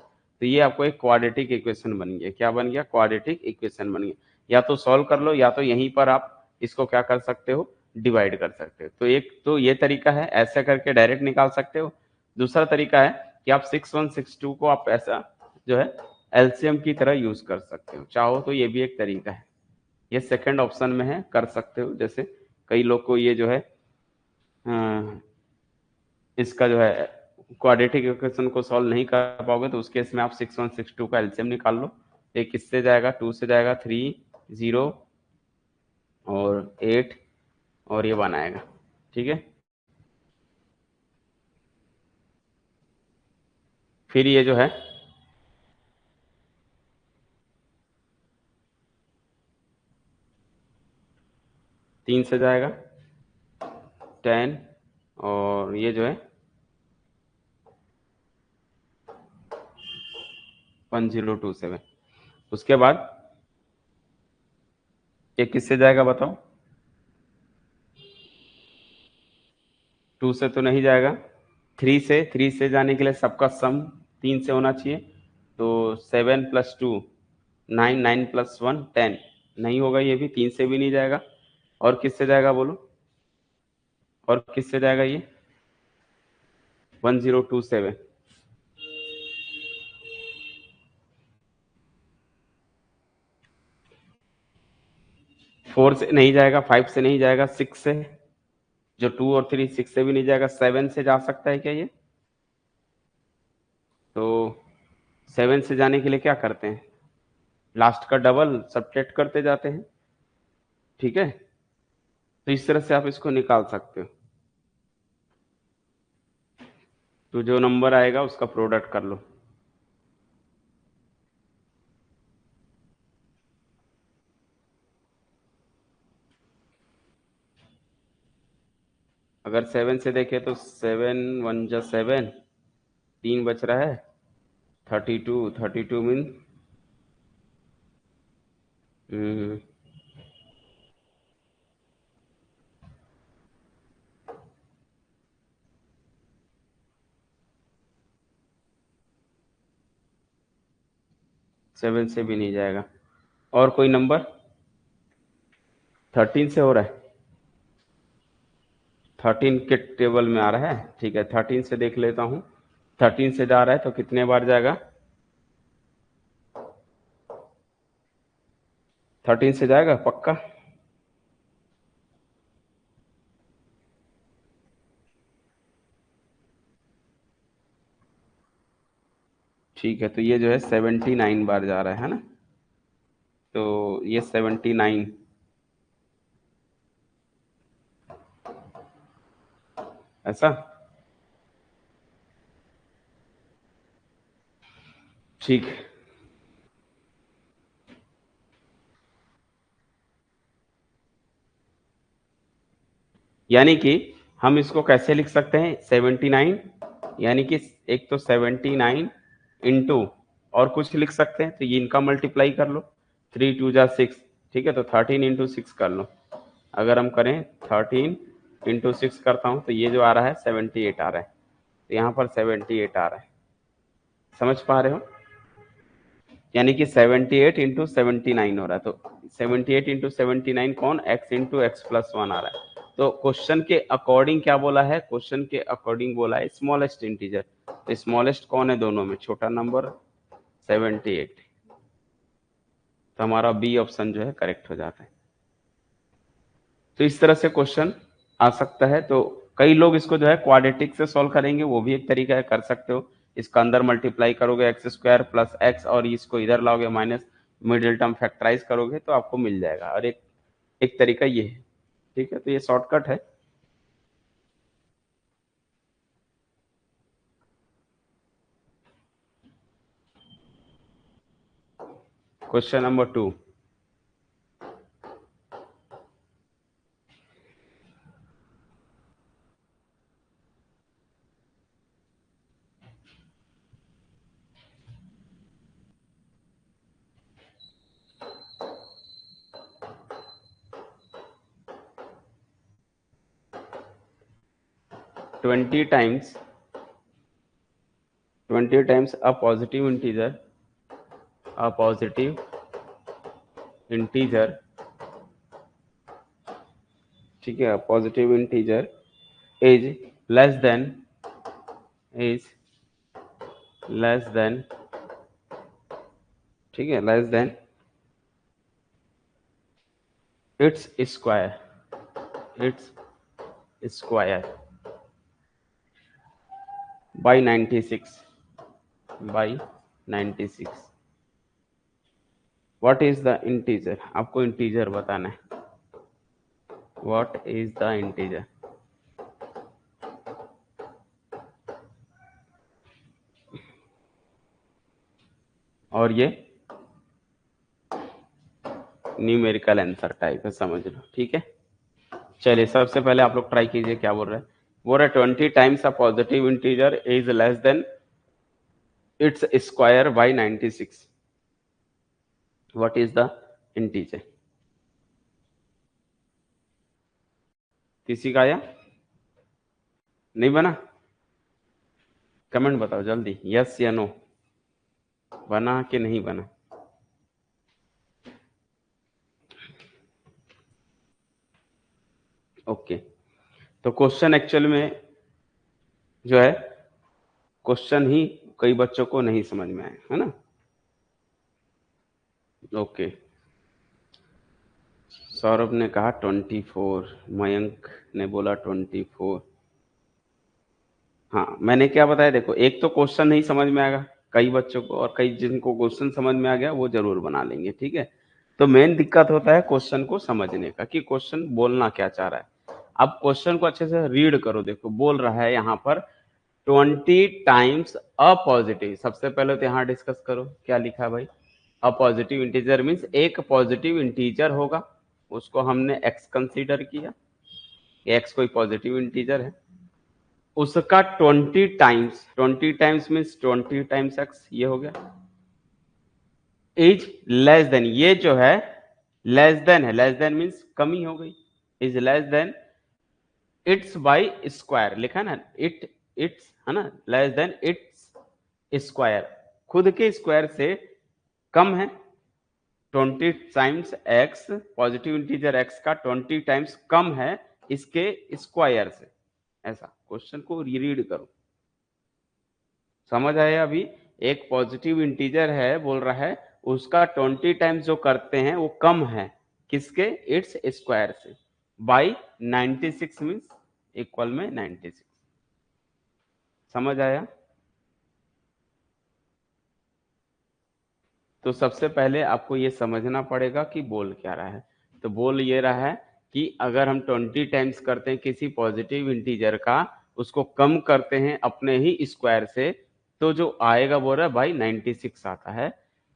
तो ये आपको एक क्वाड्रेटिक इक्वेशन बन गया। क्या बन गया, क्वाड्रेटिक इक्वेशन बन गया। या तो सॉल्व कर लो या तो यहीं पर आप इसको क्या कर सकते हो, डिवाइड कर सकते हो। तो एक तो ये तरीका है, ऐसे करके डायरेक्ट निकाल सकते हो। दूसरा तरीका है कि आप 6162 को आप ऐसा जो है एलसीएम की तरह यूज कर सकते हो, चाहो तो ये भी एक तरीका है। ये सेकंड ऑप्शन में है, कर सकते हो। जैसे कई लोग को ये जो है इसका जो है क्वाड्रेटिक इक्वेशन को सॉल्व नहीं कर पाओगे तो उस केस में आप 6162 का एलसीएम निकाल लो। एक किससे जाएगा, 2 से जाएगा, 3 0 और 8 और ये 1 आएगा, ठीक है। फिर ये जो है 3 से जाएगा 10 और ये जो है 1027। उसके बाद ये किससे जाएगा बताओ, 2 से तो नहीं जाएगा, 3 से जाने के लिए सबका सम 3 से होना चाहिए। तो 7+2 9, 9+1 10, नहीं होगा, ये भी 3 से भी नहीं जाएगा। और किससे जाएगा बोलो, और किससे जाएगा ये 1027, 4 से नहीं जाएगा, 5 से नहीं जाएगा, 6 से, जो 2 और 3 6 से भी नहीं जाएगा, 7 से जा सकता है क्या ये? तो 7 से जाने के लिए क्या करते हैं, लास्ट का डबल सब्ट्रैक्ट करते जाते हैं, ठीक है। तो इस तरह से आप इसको निकाल सकते हो। तो जो नंबर आएगा उसका प्रोडक्ट कर लो। अगर 7 से देखें तो 7 1 जा 7, 3 बच रहा है, 32, 32 मीन हम्म, 7 से भी नहीं जाएगा। और कोई नंबर? 13 से हो रहा है? 13 के टेबल में आ रहा है, ठीक है, 13 से देख लेता हूँ। 13 से जा रहा है तो कितने बार जाएगा? 13 से जाएगा पक्का? ठीक है, तो ये जो है 79 बार जा रहा है ना? तो ये 79, ऐसा? ठीक है, यानी कि हम इसको कैसे लिख सकते हैं? 79, यानी कि एक तो 79 इंटू और कुछ लिख सकते हैं, तो ये इनका मल्टीप्लाई कर लो। 3 2 जा 6, ठीक है, तो 13 इंटू 6 कर लो। अगर हम करें 13 इंटू 6 करता हूँ तो ये जो आ रहा है 78 आ रहा है, तो यहाँ पर 78 आ रहा है। समझ पा रहे हो? यानी कि 78 इंटू 79 हो रहा है, तो 78 इंटू 79 कौन? x into x plus one आ रहा है। तो क्वेश्चन के अकॉर्डिंग क्या बोला है? क्वेश्चन के अकॉर्डिंग बोला है स्मॉलेस्ट इंटीजर। तो स्मॉलेस्ट कौन है दोनों में? छोटा नंबर 78। तो हमारा बी ऑप्शन जो है करेक्ट हो जाता है। तो इस तरह से क्वेश्चन आ सकता है। तो कई लोग इसको जो है क्वाड्रेटिक से सॉल्व करेंगे, वो भी एक तरीका है, कर सकते हो। इसका अंदर मल्टीप्लाई करोगे एक्स स्क्वायर प्लस एक्स, और इसको इधर लाओगे माइनस, मिडिल टर्म फैक्टराइज करोगे तो आपको मिल जाएगा। और एक एक तरीका ये है, ठीक है, तो ये शॉर्टकट है। Question number 2। 20 times a positive integer, a positive integer, ठीक है, positive integer is less than, is less than, ठीक है, less than its square, its square by 96, by 96। What is the integer? आपको इंटीजर बताना है। What is the integer? और ये numerical answer type है, समझ लो, ठीक है। चलिए, सबसे पहले आप लोग ट्राई कीजिए, क्या बोल रहे हैं? बोल रहे 20 times a positive integer is less than its square by 96। What is the integer? किसी का आया? नहीं बना? कमेंट बताओ जल्दी, यस या नो, बना कि नहीं बना? ओके। तो क्वेश्चन एक्चुअल में जो है, क्वेश्चन ही कई बच्चों को नहीं समझ में आया, है ना? ओके। सौरभ ने कहा 24, मयंक ने बोला 24। हाँ, मैंने क्या बताया, देखो, एक तो क्वेश्चन नहीं समझ में आएगा कई बच्चों को, और कई जिनको क्वेश्चन समझ में आ गया वो जरूर बना लेंगे, ठीक है। तो मेन दिक्कत होता है क्वेश्चन को समझने का, कि क्वेश्चन बोलना क्या चाह रहा है। अब क्वेश्चन को अच्छे से रीड करो, देखो बोल रहा है यहाँ पर 20 टाइम्स अ पॉजिटिव। सबसे पहले तो यहाँ डिस्कस करो क्या लिखा है भाई। अ पॉजिटिव इंटीजर मीन्स एक पॉजिटिव इंटीजर होगा, उसको हमने एक्स कंसीडर किया, एक्स कोई पॉजिटिव इंटीजर है, उसका 20 times, 20 times means 20 times x, ये हो गया, इज लेस देन, ये जो है लेस देन है, लेस देन मीन्स कमी हो गई, is less than it's by square लिखा है ना, इट्स है ना, लेस देन इट्स स्क्वायर, खुद के स्क्वायर से कम है। 20 times x, positive integer x का 20 टाइम्स कम है इसके स्क्वायर से। ऐसा क्वेश्चन को रीरीड करो, समझ आया? अभी एक पॉजिटिव इंटीजर है, बोल रहा है उसका 20 टाइम्स जो करते हैं वो कम है किसके, इट्स स्क्वायर से, बाई 96 मीन्स इक्वल में 96। समझ आया? तो सबसे पहले आपको ये समझना पड़ेगा कि बोल क्या रहा है। तो बोल ये रहा है कि अगर हम 20 टाइम्स करते हैं किसी पॉजिटिव इंटीजर का, उसको कम करते हैं अपने ही स्क्वायर से, तो जो आएगा वो रहा भाई 96 आता है।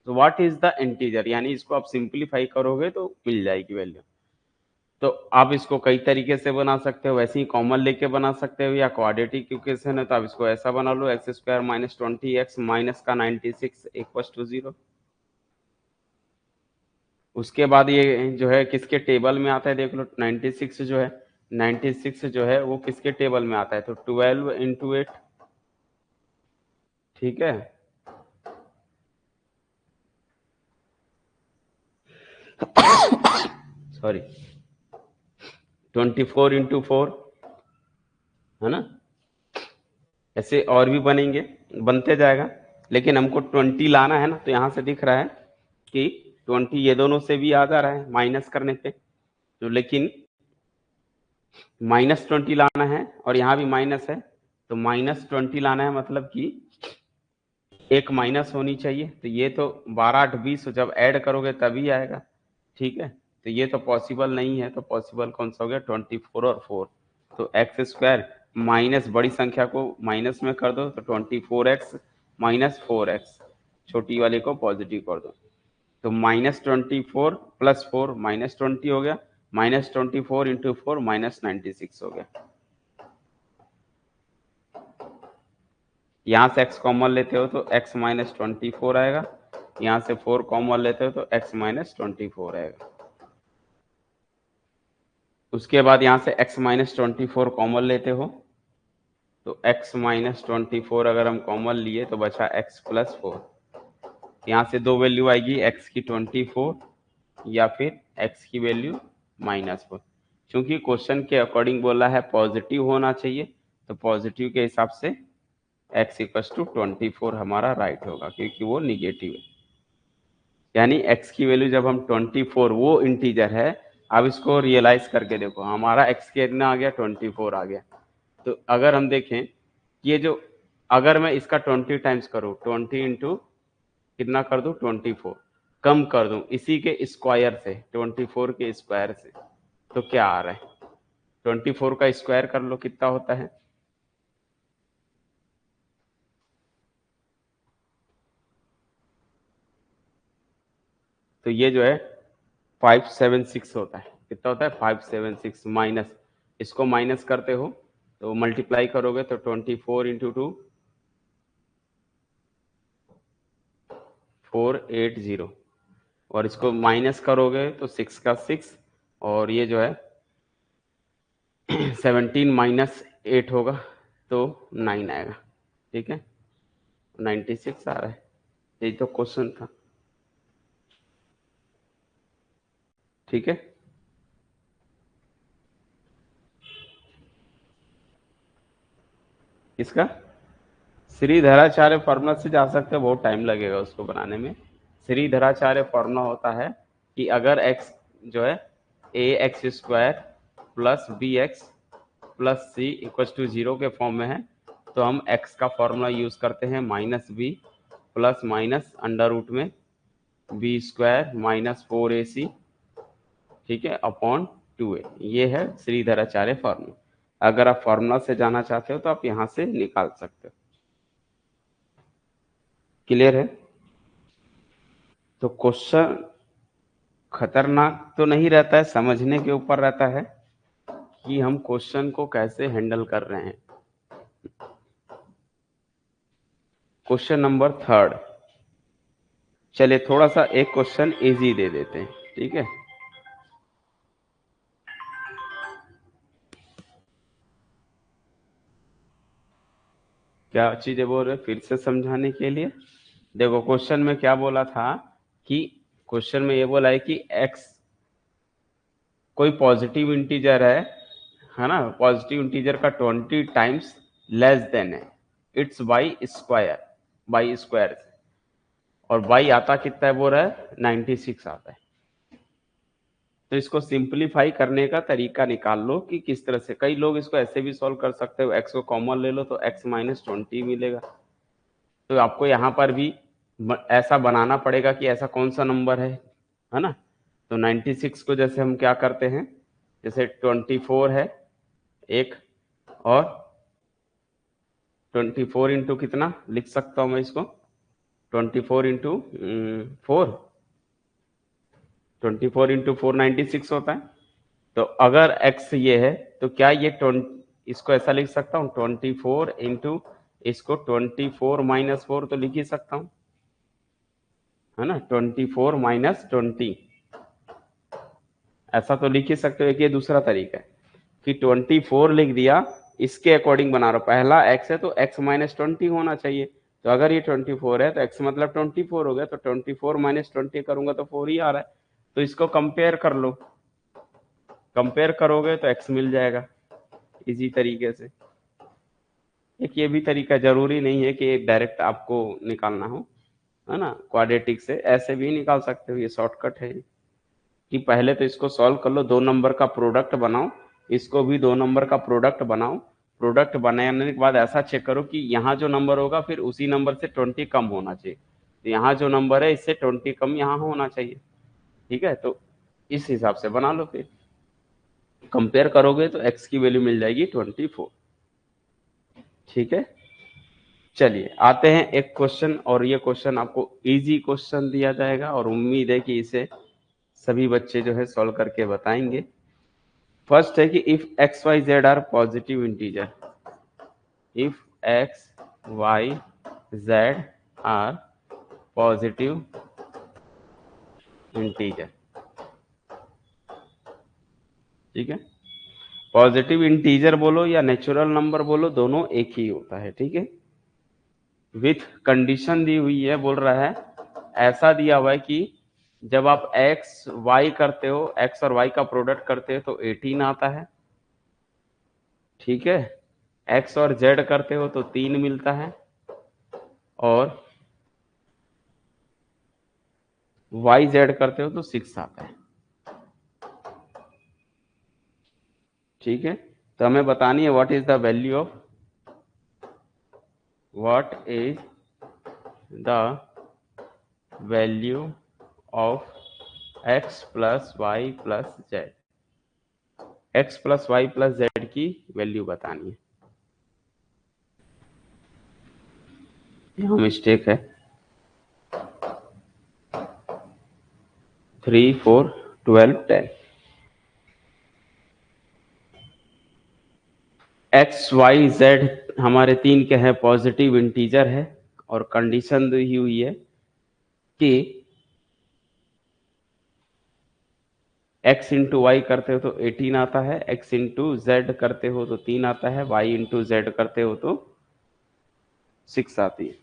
तो व्हाट इज द इंटीजर, यानी इसको आप सिंप्लीफाई करोगे तो मिल जाएगी वैल्यू। तो आप इसको कई तरीके से बना सकते हो, वैसे ही कॉमन लेके बना सकते हो, या क्वाड्रेटिक इक्वेशन है तो आप इसको ऐसा बना लो, x square minus 20x minus का 96 इक्वल टू 0। उसके बाद ये जो है किसके टेबल में आता है देख लो, 96 जो है, 96 जो है वो किसके टेबल में आता है, तो 12 इंटू 8, ठीक है। सॉरी, 24 इंटू 4 है ना, ऐसे और भी बनेंगे, बनते जाएगा, लेकिन हमको 20 लाना है ना, तो यहाँ से दिख रहा है कि 20 ये दोनों से भी आ जा रहा है माइनस करने पे, तो लेकिन -20 लाना है और यहाँ भी माइनस है, तो -20 लाना है, मतलब कि एक माइनस होनी चाहिए। तो ये तो 12 8 20 जब ऐड करोगे तभी आएगा, ठीक है। तो ये तो पॉसिबल नहीं है, तो पॉसिबल कौन सा हो गया, 24 और 4। तो एक्स स्क्वायर माइनस बड़ी संख्या को माइनस में कर दो, तो 24x माइनस 4x, छोटी वाले को पॉजिटिव कर दो, तो -24 प्लस 4 -20 हो गया, -24 इंटू 4 -96 हो गया। यहाँ से x कॉमन लेते हो तो x -24 आएगा, यहाँ से 4 कॉमन लेते हो तो x -24 आएगा। उसके बाद यहाँ से x -24 कॉमन लेते हो तो x -24 अगर हम कॉमन लिए तो बचा x प्लस 4। यहाँ से दो वैल्यू आएगी, x की 24 या फिर x की वैल्यू -4। क्योंकि क्वेश्चन के अकॉर्डिंग बोला है पॉजिटिव होना चाहिए, तो पॉजिटिव के हिसाब से x इक्वल टू 24 हमारा राइट होगा, क्योंकि वो निगेटिव है। यानी x की वैल्यू जब हम 24, वो इंटीजर है, अब इसको रियलाइज करके देखो, हमारा x कितना आ गया, 24 आ गया। तो अगर हम देखें ये जो, अगर मैं इसका 20 टाइम्स करूँ, 20 इंटू कितना कर दूं, 24 कम कर दूं इसी के स्क्वायर से, 24 के स्क्वायर से, तो क्या आ रहा है, 24 का स्क्वायर कर लो कितना होता है, तो ये जो है 576 होता है। कितना होता है, 576 माइनस, इसको माइनस करते हो तो मल्टीप्लाई करोगे तो 24 इंटू 2 480, और इसको माइनस करोगे तो 6 का 6, और ये जो है 17 माइनस 8 होगा तो 9 आएगा, ठीक है, 96 आ रहा है। यही तो क्वेश्चन था, ठीक है। इसका श्रीधराचार्य फॉर्मूला से जा सकते हैं, बहुत टाइम लगेगा उसको बनाने में। श्रीधराचार्य फॉर्मूला होता है कि अगर x जो है ax² plus bx plus c equal to 0 के फॉर्म में है, तो हम x का फॉर्मूला यूज करते हैं -b plus minus under root में b² माइनस 4ac, ठीक है, अपॉन 2a। ये है श्रीधराचार्य फॉर्मूला। अगर आप फॉर्मूला से जाना चाहते हो तो आप यहां से निकाल सकते हो। क्लियर है? तो क्वेश्चन खतरनाक तो नहीं रहता है, समझने के ऊपर रहता है कि हम क्वेश्चन को कैसे हैंडल कर रहे हैं। क्वेश्चन नंबर 3, चलिए थोड़ा सा एक क्वेश्चन इजी दे देते हैं, ठीक है। क्या चीजें बोल रहे फिर से समझाने के लिए? देखो क्वेश्चन में क्या बोला था कि क्वेश्चन में ये बोला है कि x कोई पॉजिटिव इंटीजर है ना, पॉजिटिव इंटीजर का 20 टाइम्स लेस देन है इट्स बाई स्क्वायर और बाई आता कितना है बोल रहा है 96 आता है। तो इसको सिंपलीफाई करने का तरीका निकाल लो कि किस तरह से। कई लोग इसको ऐसे भी सॉल्व कर सकते हो, x को कॉमन ले लो तो x माइनस 20 मिलेगा। तो आपको यहाँ पर भी ऐसा बनाना पड़ेगा कि ऐसा कौन सा नंबर है ना। तो 96 को जैसे हम क्या करते हैं, जैसे 24 है एक, और 24 इंटू कितना लिख सकता हूँ मैं इसको, 24 इंटू 4, 24 इंटू 4 96 होता है। तो अगर x ये है तो क्या ये 20, इसको ऐसा लिख सकता हूँ 24 इंटू इसको 24 माइनस 4 तो लिख ही सकता हूँ, है ना। 24 माइनस 20 ऐसा तो लिख ही सकते हो। एक ये दूसरा तरीका है कि 24 लिख दिया, इसके अकॉर्डिंग बना रहा हूं, पहला x है तो x माइनस 20 होना चाहिए। तो अगर ये 24 है तो x मतलब 24 हो गया, तो 24 माइनस 20 करूंगा तो 4 ही आ रहा है। तो इसको कंपेयर कर लो, कंपेयर करोगे तो x मिल जाएगा इसी तरीके से। एक ये भी तरीका, जरूरी नहीं है कि डायरेक्ट आपको निकालना हो, है ना। क्वाड्रेटिक से ऐसे भी निकाल सकते हो, ये शॉर्टकट है कि पहले तो इसको सॉल्व कर लो, 2 नंबर का प्रोडक्ट बनाओ, इसको भी 2 नंबर का प्रोडक्ट बनाओ। प्रोडक्ट बनाने के बाद ऐसा चेक करो कि यहाँ जो नंबर होगा फिर उसी नंबर से 20 कम होना चाहिए। तो यहाँ जो नंबर है इससे 20 कम यहाँ होना चाहिए, ठीक है। तो इस हिसाब से बना लो, फिर कंपेयर करोगे तो x की वैल्यू मिल जाएगी 24, ठीक है। चलिए आते हैं एक क्वेश्चन, और ये क्वेश्चन आपको इजी क्वेश्चन दिया जाएगा और उम्मीद है कि इसे सभी बच्चे जो है सॉल्व करके बताएंगे। फर्स्ट है कि if x y z are positive integer, if x y z are positive integer, ठीक है। पॉजिटिव इंटीजर बोलो या नेचुरल नंबर बोलो, दोनों एक ही होता है, ठीक है। विथ कंडीशन दी हुई है, बोल रहा है ऐसा दिया हुआ है कि जब आप एक्स वाई करते हो, एक्स और वाई का प्रोडक्ट करते हो तो 18 आता है, ठीक है। एक्स और जेड करते हो तो 3 मिलता है, और वाई जेड करते हो तो 6 आता है, ठीक है। तो हमें बतानी है what is the value of, what is the value of x plus y plus z, x plus y plus z की वैल्यू बतानी है। यहाँ मिस्टेक है, 3 4 12 10। एक्स वाई जेड हमारे 3 के हैं, पॉजिटिव इंटीजर है, और कंडीशन दी हुई है कि x इंटू वाई करते हो तो 18 आता है, x इंटू जेड करते हो तो 3 आता है, y इंटू जेड करते हो तो 6 आती है।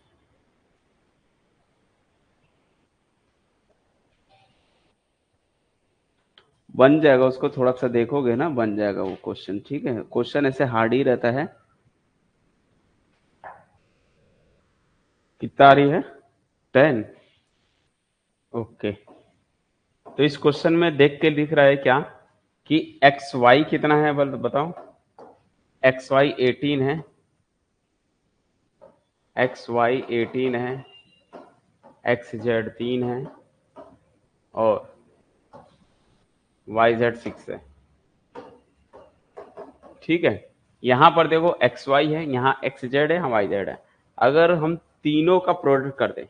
बन जाएगा, उसको थोड़ा सा देखोगे ना बन जाएगा वो क्वेश्चन, ठीक है। क्वेश्चन ऐसे हार्ड ही रहता है। कितना आ रही है 10, ओके। तो इस क्वेश्चन में देख के लिख रहा है क्या कि एक्स वाई कितना है, बताओ। एक्स वाई 18 है, एक्स वाई 18 है, एक्स जेड 3 है, और वाई जेड 6 है, ठीक है। यहां पर देखो एक्स वाई है, यहाँ एक्स जेड है, यहाँ वाई जेड है। अगर हम तीनों का प्रोडक्ट कर दें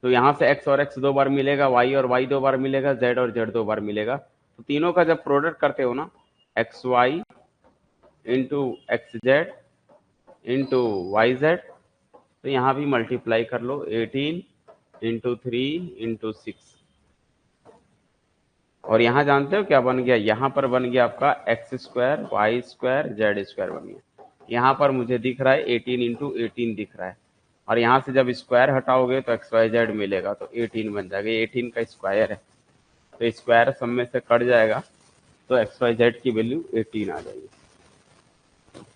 तो यहाँ से एक्स और एक्स 2 बार मिलेगा, वाई और वाई 2 बार मिलेगा, जेड और जेड 2 बार मिलेगा। तो तीनों का जब प्रोडक्ट करते हो ना, x y into x z into y z, तो यहाँ भी मल्टीप्लाई कर लो, 18 इंटू 3 इंटू 6। और यहाँ जानते हो क्या बन गया, यहाँ पर बन गया आपका x square y square z square बन गया। यहाँ पर मुझे दिख रहा है 18 इंटू 18 दिख रहा है, और यहाँ से जब स्क्वायर हटाओगे तो एक्स वाई जेड मिलेगा, तो 18 बन जाएगा। 18 का स्क्वायर है, तो स्क्वायर सब में से कट जाएगा, तो एक्स वाई जेड की वैल्यू 18 आ जाएगी।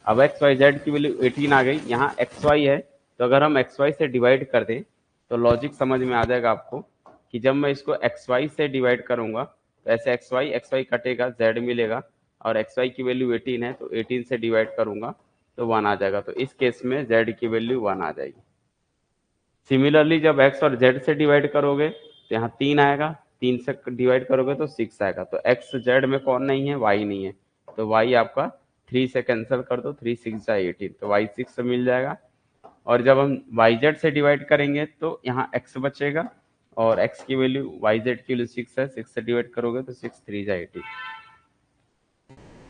अब एक्स वाई जेड की वैल्यू 18 आ गई। यहाँ एक्स वाई है, तो अगर हम एक्स वाई से डिवाइड कर दें तो लॉजिक समझ में आ जाएगा आपको कि जब मैं इसको एक्स वाई से डिवाइड करूंगा तो ऐसे एक्स वाई कटेगा, जेड मिलेगा, और एक्स वाई की वैल्यू 18 है, तो 18 से डिवाइड करूंगा तो 1 आ जाएगा। तो इस केस में जेड की वैल्यू 1 आ जाएगी। सिमिलरली जब एक्स और जेड से डिवाइड करोगे तो यहाँ 3 आएगा, 3 से डिवाइड करोगे तो 6 आएगा। तो एक्स जेड में कौन नहीं है? वाई नहीं है, तो वाई आपका 3 से कैंसिल कर दो, 3 6 जा 18, तो वाई 6 मिल जाएगा। और जब हम वाई जेड से डिवाइड करेंगे तो यहाँ एक्स बचेगा, और एक्स की वैल्यू वाई जेड की वैल्यू 6 है, 6 से डिवाइड करोगे तो 6 3 जा 18।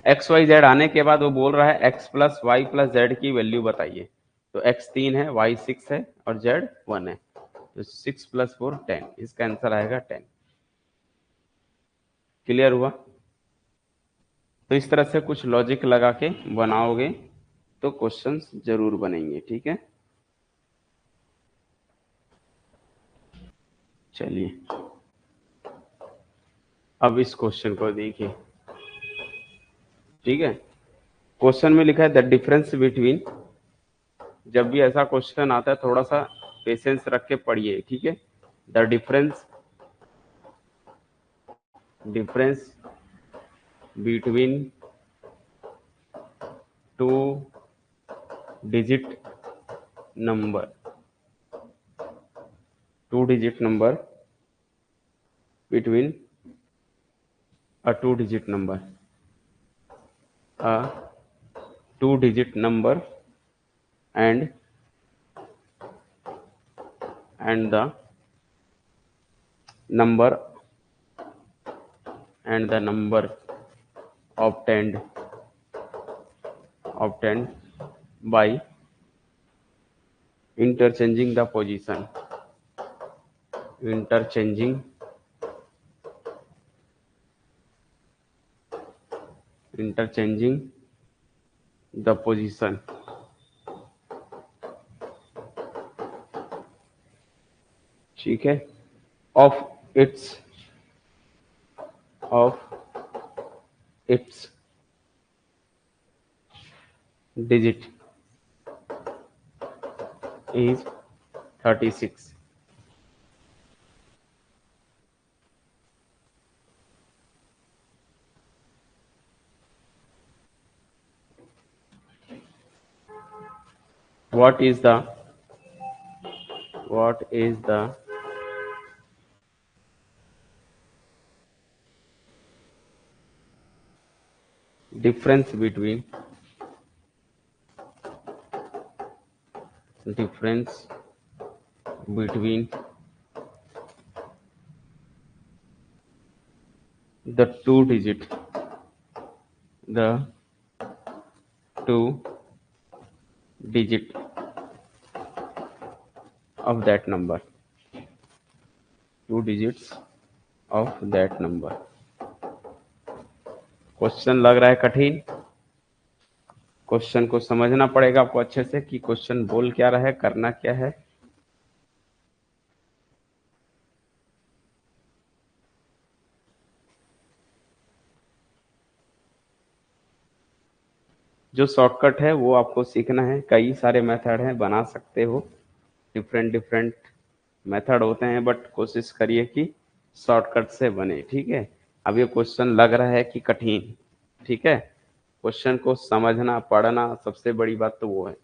एक्स वाई जेड आने के बाद वो बोल रहा है x plus y plus z की वैल्यू बताइए। तो एक्स 3 है, वाई 6 है, और जेड 1 है, तो 6 + 4 10, इसका आंसर आएगा 10। क्लियर हुआ? तो इस तरह से कुछ लॉजिक लगा के बनाओगे तो क्वेश्चंस जरूर बनेंगे। ठीक है, चलिए अब इस क्वेश्चन को देखिए। ठीक है, क्वेश्चन में लिखा है द डिफरेंस बिटवीन, जब भी ऐसा क्वेश्चन आता है थोड़ा सा पेशेंस रख के पढ़िए। ठीक है, the difference between two digit number, between a two digit number and the number obtained by interchanging the position, interchanging the position ठीक है, of its digit is 36. What is the difference between the two digit of that number, two digits of that number? Question लग रहा है कठिन, question को समझना पड़ेगा आपको अच्छे से कि क्वेश्चन बोल क्या रहा है, करना क्या है। जो शॉर्टकट है वो आपको सीखना है, कई सारे मेथड हैं, बना सकते हो, डिफरेंट मेथड होते हैं, बट कोशिश करिए कि शॉर्टकट से बने। ठीक है, अब ये क्वेश्चन लग रहा है कि कठिन, ठीक है, क्वेश्चन को समझना पढ़ना, सबसे बड़ी बात तो वो है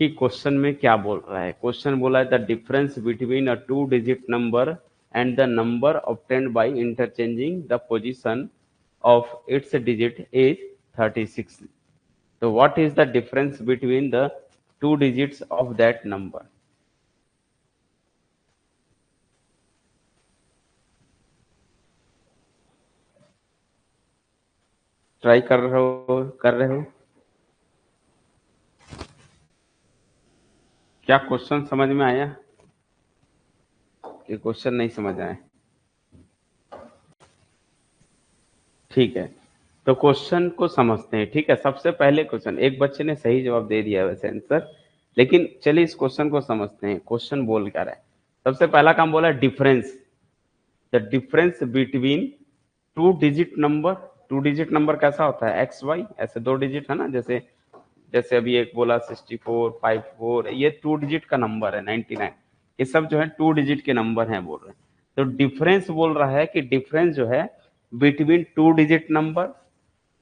कि क्वेश्चन में क्या बोल रहा है। क्वेश्चन बोला है the difference between a to digit number and the number obtained by interchanging the position of its digit is 36. तो what is the difference between the two digits of that number? Try कर रहे हो? क्या question समझ में आया कि question नहीं समझ आया? ठीक है, तो क्वेश्चन को समझते हैं, ठीक है। सबसे पहले क्वेश्चन, एक बच्चे ने सही जवाब दे दिया है वैसे आंसर, लेकिन चलिए इस क्वेश्चन को समझते हैं। क्वेश्चन बोल क्या रहा है? सबसे पहला काम बोला difference, the difference between two digit number. To digit number कैसा होता है? एक्स वाई, ऐसे दो डिजिट है ना, जैसे जैसे अभी एक बोला 64 54, ये टू डिजिट का नंबर है। 99, ये सब जो है टू डिजिट के नंबर हैं बोल रहे हैं। तो डिफरेंस बोल रहा है कि डिफरेंस जो है बिटवीन टू डिजिट नंबर,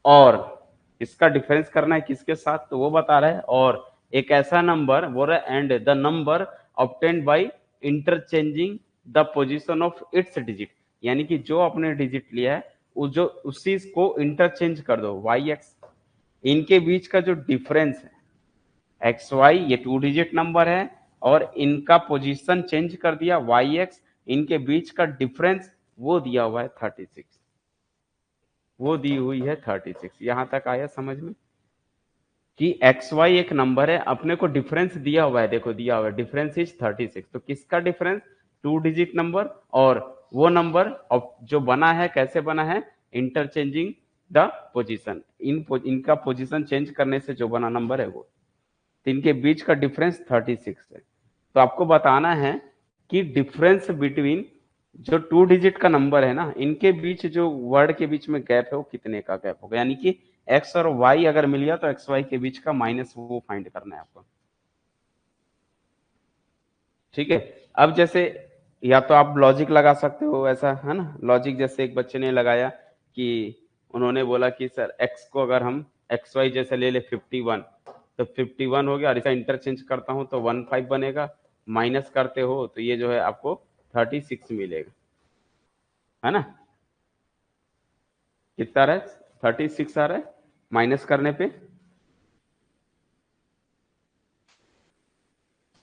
और इसका डिफरेंस करना है किसके साथ, तो वो बता रहा है। और एक ऐसा नंबर बोल रहा है, and the number obtained by interchanging the position of its digit, यानी कि जो आपने डिजिट लिया है वो जो उसी को इंटरचेंज कर दो वाई एक्स, इनके बीच का जो डिफरेंस है एक्स वाई, ये टू डिजिट नंबर है, और इनका पोजीशन चेंज कर दिया वाई एक्स, इनके बीच का डिफरेंस वो दिया हुआ है 36, वो दी हुई है 36। यहां तक आया समझ में कि एक्स वाई एक नंबर है, अपने को डिफरेंस दिया हुआ है, देखो दिया हुआ है डिफरेंस इज 36। तो किसका डिफरेंस? टू डिजिट नंबर, और वो नंबर जो बना है कैसे बना है? इंटरचेंजिंग द पोजीशन, इनका पोजीशन चेंज करने से जो बना नंबर है वो, तो इनके बीच का डिफरेंस 36 है। तो आपको बताना है कि डिफरेंस बिटवीन जो टू डिजिट का नंबर है ना, इनके बीच जो वर्ड के बीच में गैप है वो कितने का गैप होगा, यानी कि एक्स और वाई अगर मिल गया तो एक्स वाई के बीच का माइनस वो फाइंड करना है आपको, ठीक है। अब जैसे या तो आप लॉजिक लगा सकते हो, ऐसा है ना, लॉजिक जैसे एक बच्चे ने लगाया कि उन्होंने बोला कि सर एक्स को अगर हम एक्स वाई जैसे ले ले 51, तो 51 हो गया, और इसका इंटरचेंज करता हूं तो 15 बनेगा, माइनस करते हो तो ये जो है आपको 36 मिलेगा, है ना। कितना आ रहा है? 36 आ रहा है माइनस करने पे।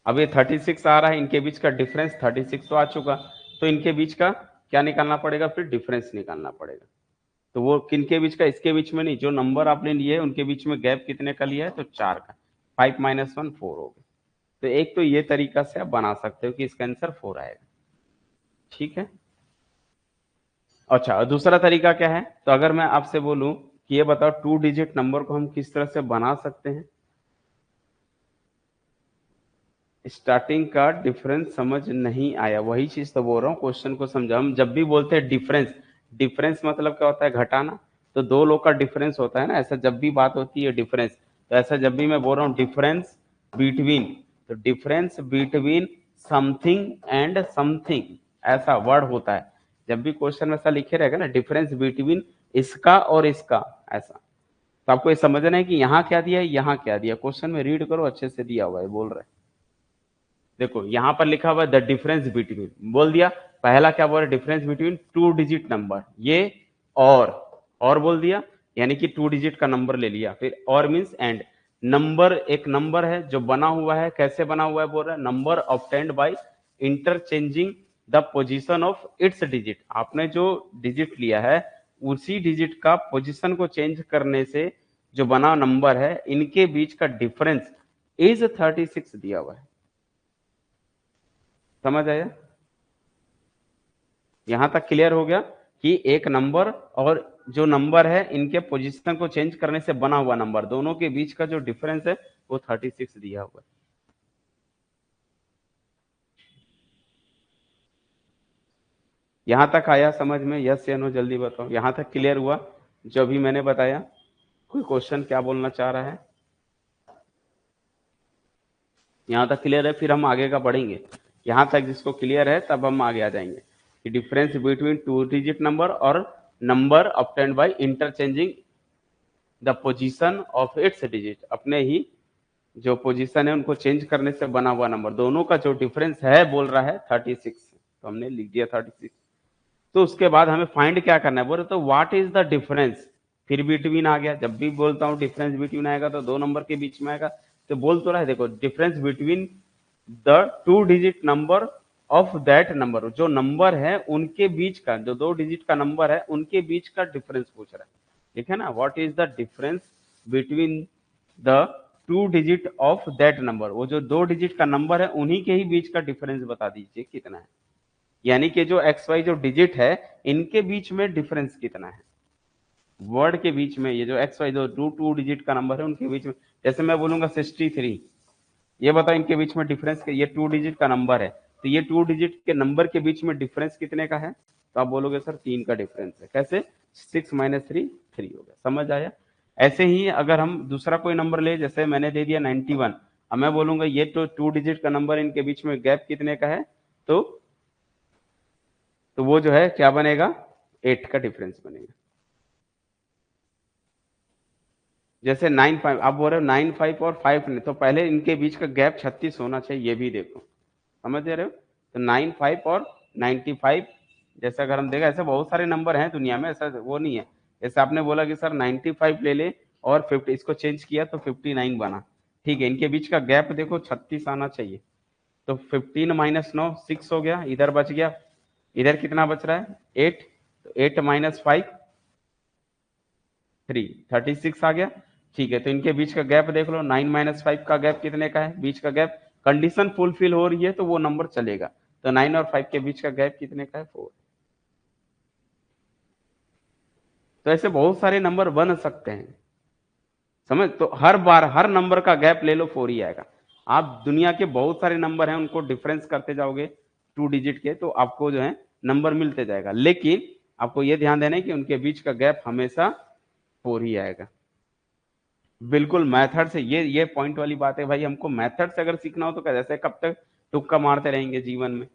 अब ये 36 आ रहा है, इनके बीच का डिफरेंस 36 तो आ चुका, तो इनके बीच का क्या निकालना पड़ेगा? फिर डिफरेंस निकालना पड़ेगा। तो वो किनके बीच का? इसके बीच में नहीं, जो नंबर आपने लिए है उनके बीच में गैप कितने का लिया है? तो 4 का। 5 माइनस 1 4 हो गया। तो एक तो ये तरीका से आप बना सकते हो कि इसका आंसर 4 आएगा, ठीक है। अच्छा, और दूसरा तरीका क्या है? तो अगर मैं आपसे बोलूं कि ये बताओ टू डिजिट नंबर को हम किस तरह से बना सकते हैं। स्टार्टिंग का डिफरेंस समझ नहीं आया, वही चीज तो बोल रहा हूँ, क्वेश्चन को समझा। हम जब भी बोलते हैं डिफरेंस, डिफरेंस मतलब क्या होता है? घटाना। तो दो लोग का डिफरेंस होता है ना, ऐसा जब भी बात होती है डिफरेंस, तो ऐसा जब भी मैं बोल रहा हूँ डिफरेंस बिटवीन, तो difference between something and something, ऐसा वर्ड होता है। जब भी क्वेश्चन में ऐसा लिखे रहेगा ना, डिफरेंस बिटवीन इसका और इसका, ऐसा, तो आपको ये समझना है कि यहाँ क्या दिया है, यहाँ क्या दिया। क्वेश्चन में रीड करो, अच्छे से दिया हुआ है, बोल रहे हैं। देखो यहां पर लिखा हुआ है द डिफरेंस बिटवीन, बोल दिया। पहला क्या बोल रहा है? Difference between two digit number, ये और बोल दिया, यानी कि टू डिजिट का नंबर ले लिया। फिर और मींस एंड, नंबर एक नंबर है जो बना हुआ है, कैसे बना हुआ है बोल रहा है? Number obtained by interchanging the position of its digit, आपने जो डिजिट लिया है उसी डिजिट का पोजीशन को चेंज करने से जो बना नंबर है, इनके बीच का डिफरेंस इज 36 दिया हुआ है। समझ आया? यहां तक क्लियर हो गया कि एक नंबर और जो नंबर है इनके पोजीशन को चेंज करने से बना हुआ नंबर, दोनों के बीच का जो डिफरेंस है वो 36 दिया हुआ है। यहां तक आया समझ में? यस या नो जल्दी बताओ, यहां तक क्लियर हुआ जो अभी मैंने बताया? कोई क्वेश्चन क्या बोलना चाह रहा है? यहां तक क्लियर है, फिर हम आगे का बढ़ेंगे। यहां तक जिसको क्लियर है तब हम आगे आ जाएंगे कि difference between two digit number और number obtained by interchanging the position of its digit, अपने ही जो पोजीशन है उनको चेंज करने से बना हुआ नंबर, दोनों का जो डिफरेंस है बोल रहा है 36, तो हमने लिख दिया 36। तो उसके बाद हमें फाइंड क्या करना है बोले, तो व्हाट इज द डिफरेंस, फिर बिटवीन आ गया। जब भी बोलता हूँ डिफरेंस बिटवीन आएगा तो दो नंबर के बीच में आएगा, तो बोल तो रहा है देखो difference between the two digit number of that number, जो नंबर है उनके बीच का, जो दो डिजिट का नंबर है उनके बीच का डिफरेंस पूछ रहा है, ठीक है ना। What is the difference between the two digit of that number, वो जो दो डिजिट का नंबर है उन्हीं के ही बीच का डिफरेंस बता दीजिए कितना है, यानी कि जो एक्स वाई जो डिजिट है इनके बीच में डिफरेंस कितना है। वर्ड के बीच में ये जो एक्स वाई जो टू डिजिट का नंबर है उनके बीच में, जैसे मैं बोलूंगा 63, ये बताओ इनके बीच में डिफरेंस, ये 2 डिजिट का नंबर है, तो ये 2 डिजिट के नंबर के बीच में डिफरेंस कितने का है? तो आप बोलोगे सर 3 का डिफरेंस है। कैसे? 6 माइनस 3 3 हो गया। समझ आया? ऐसे ही अगर हम दूसरा कोई नंबर ले, जैसे मैंने दे दिया 91, अब मैं बोलूंगा ये तो 2 डिजिट का नंबर, इनके बीच में गैप कितने का है? तो वो जो है क्या बनेगा? 8 का डिफरेंस बनेगा। जैसे 95, आप बोल रहे हो 95 और 5 नहीं, तो पहले इनके बीच का गैप 36 होना चाहिए, ये भी देखो। समझ रहे हो? तो 95 और 95, जैसे अगर हम देखें, ऐसे बहुत सारे नंबर हैं दुनिया में, ऐसा वो नहीं है। जैसे आपने बोला कि सर 95 ले ले और 50, इसको चेंज किया तो 59 बना, ठीक है, इनके बीच का गैप देखो 36 आना चाहिए। तो 15 माइनस 9 6 हो गया, इधर बच गया, इधर कितना बच रहा है? 8, तो 8 माइनस 5 3, 36 आ गया। ठीक है, तो इनके बीच का गैप देख लो, 9 माइनस 5 का गैप कितने का है? बीच का गैप, कंडीशन फुलफिल हो रही है तो वो नंबर चलेगा। तो 9 और 5 के बीच का गैप कितने का है? 4। तो ऐसे बहुत सारे नंबर बन सकते हैं, समझ? तो हर बार हर नंबर का गैप ले लो 4 ही आएगा। आप दुनिया के बहुत सारे नंबर हैं, उनको डिफरेंस करते जाओगे 2 डिजिट के, तो आपको जो है नंबर मिलते जाएगा, लेकिन आपको ये ध्यान देना है कि उनके बीच का गैप हमेशा 4 ही आएगा। बिल्कुल मेथड से, ये पॉइंट वाली बात है भाई, हमको मेथड से अगर सीखना हो तो कैसे, कब तक तुक्का मारते रहेंगे जीवन में,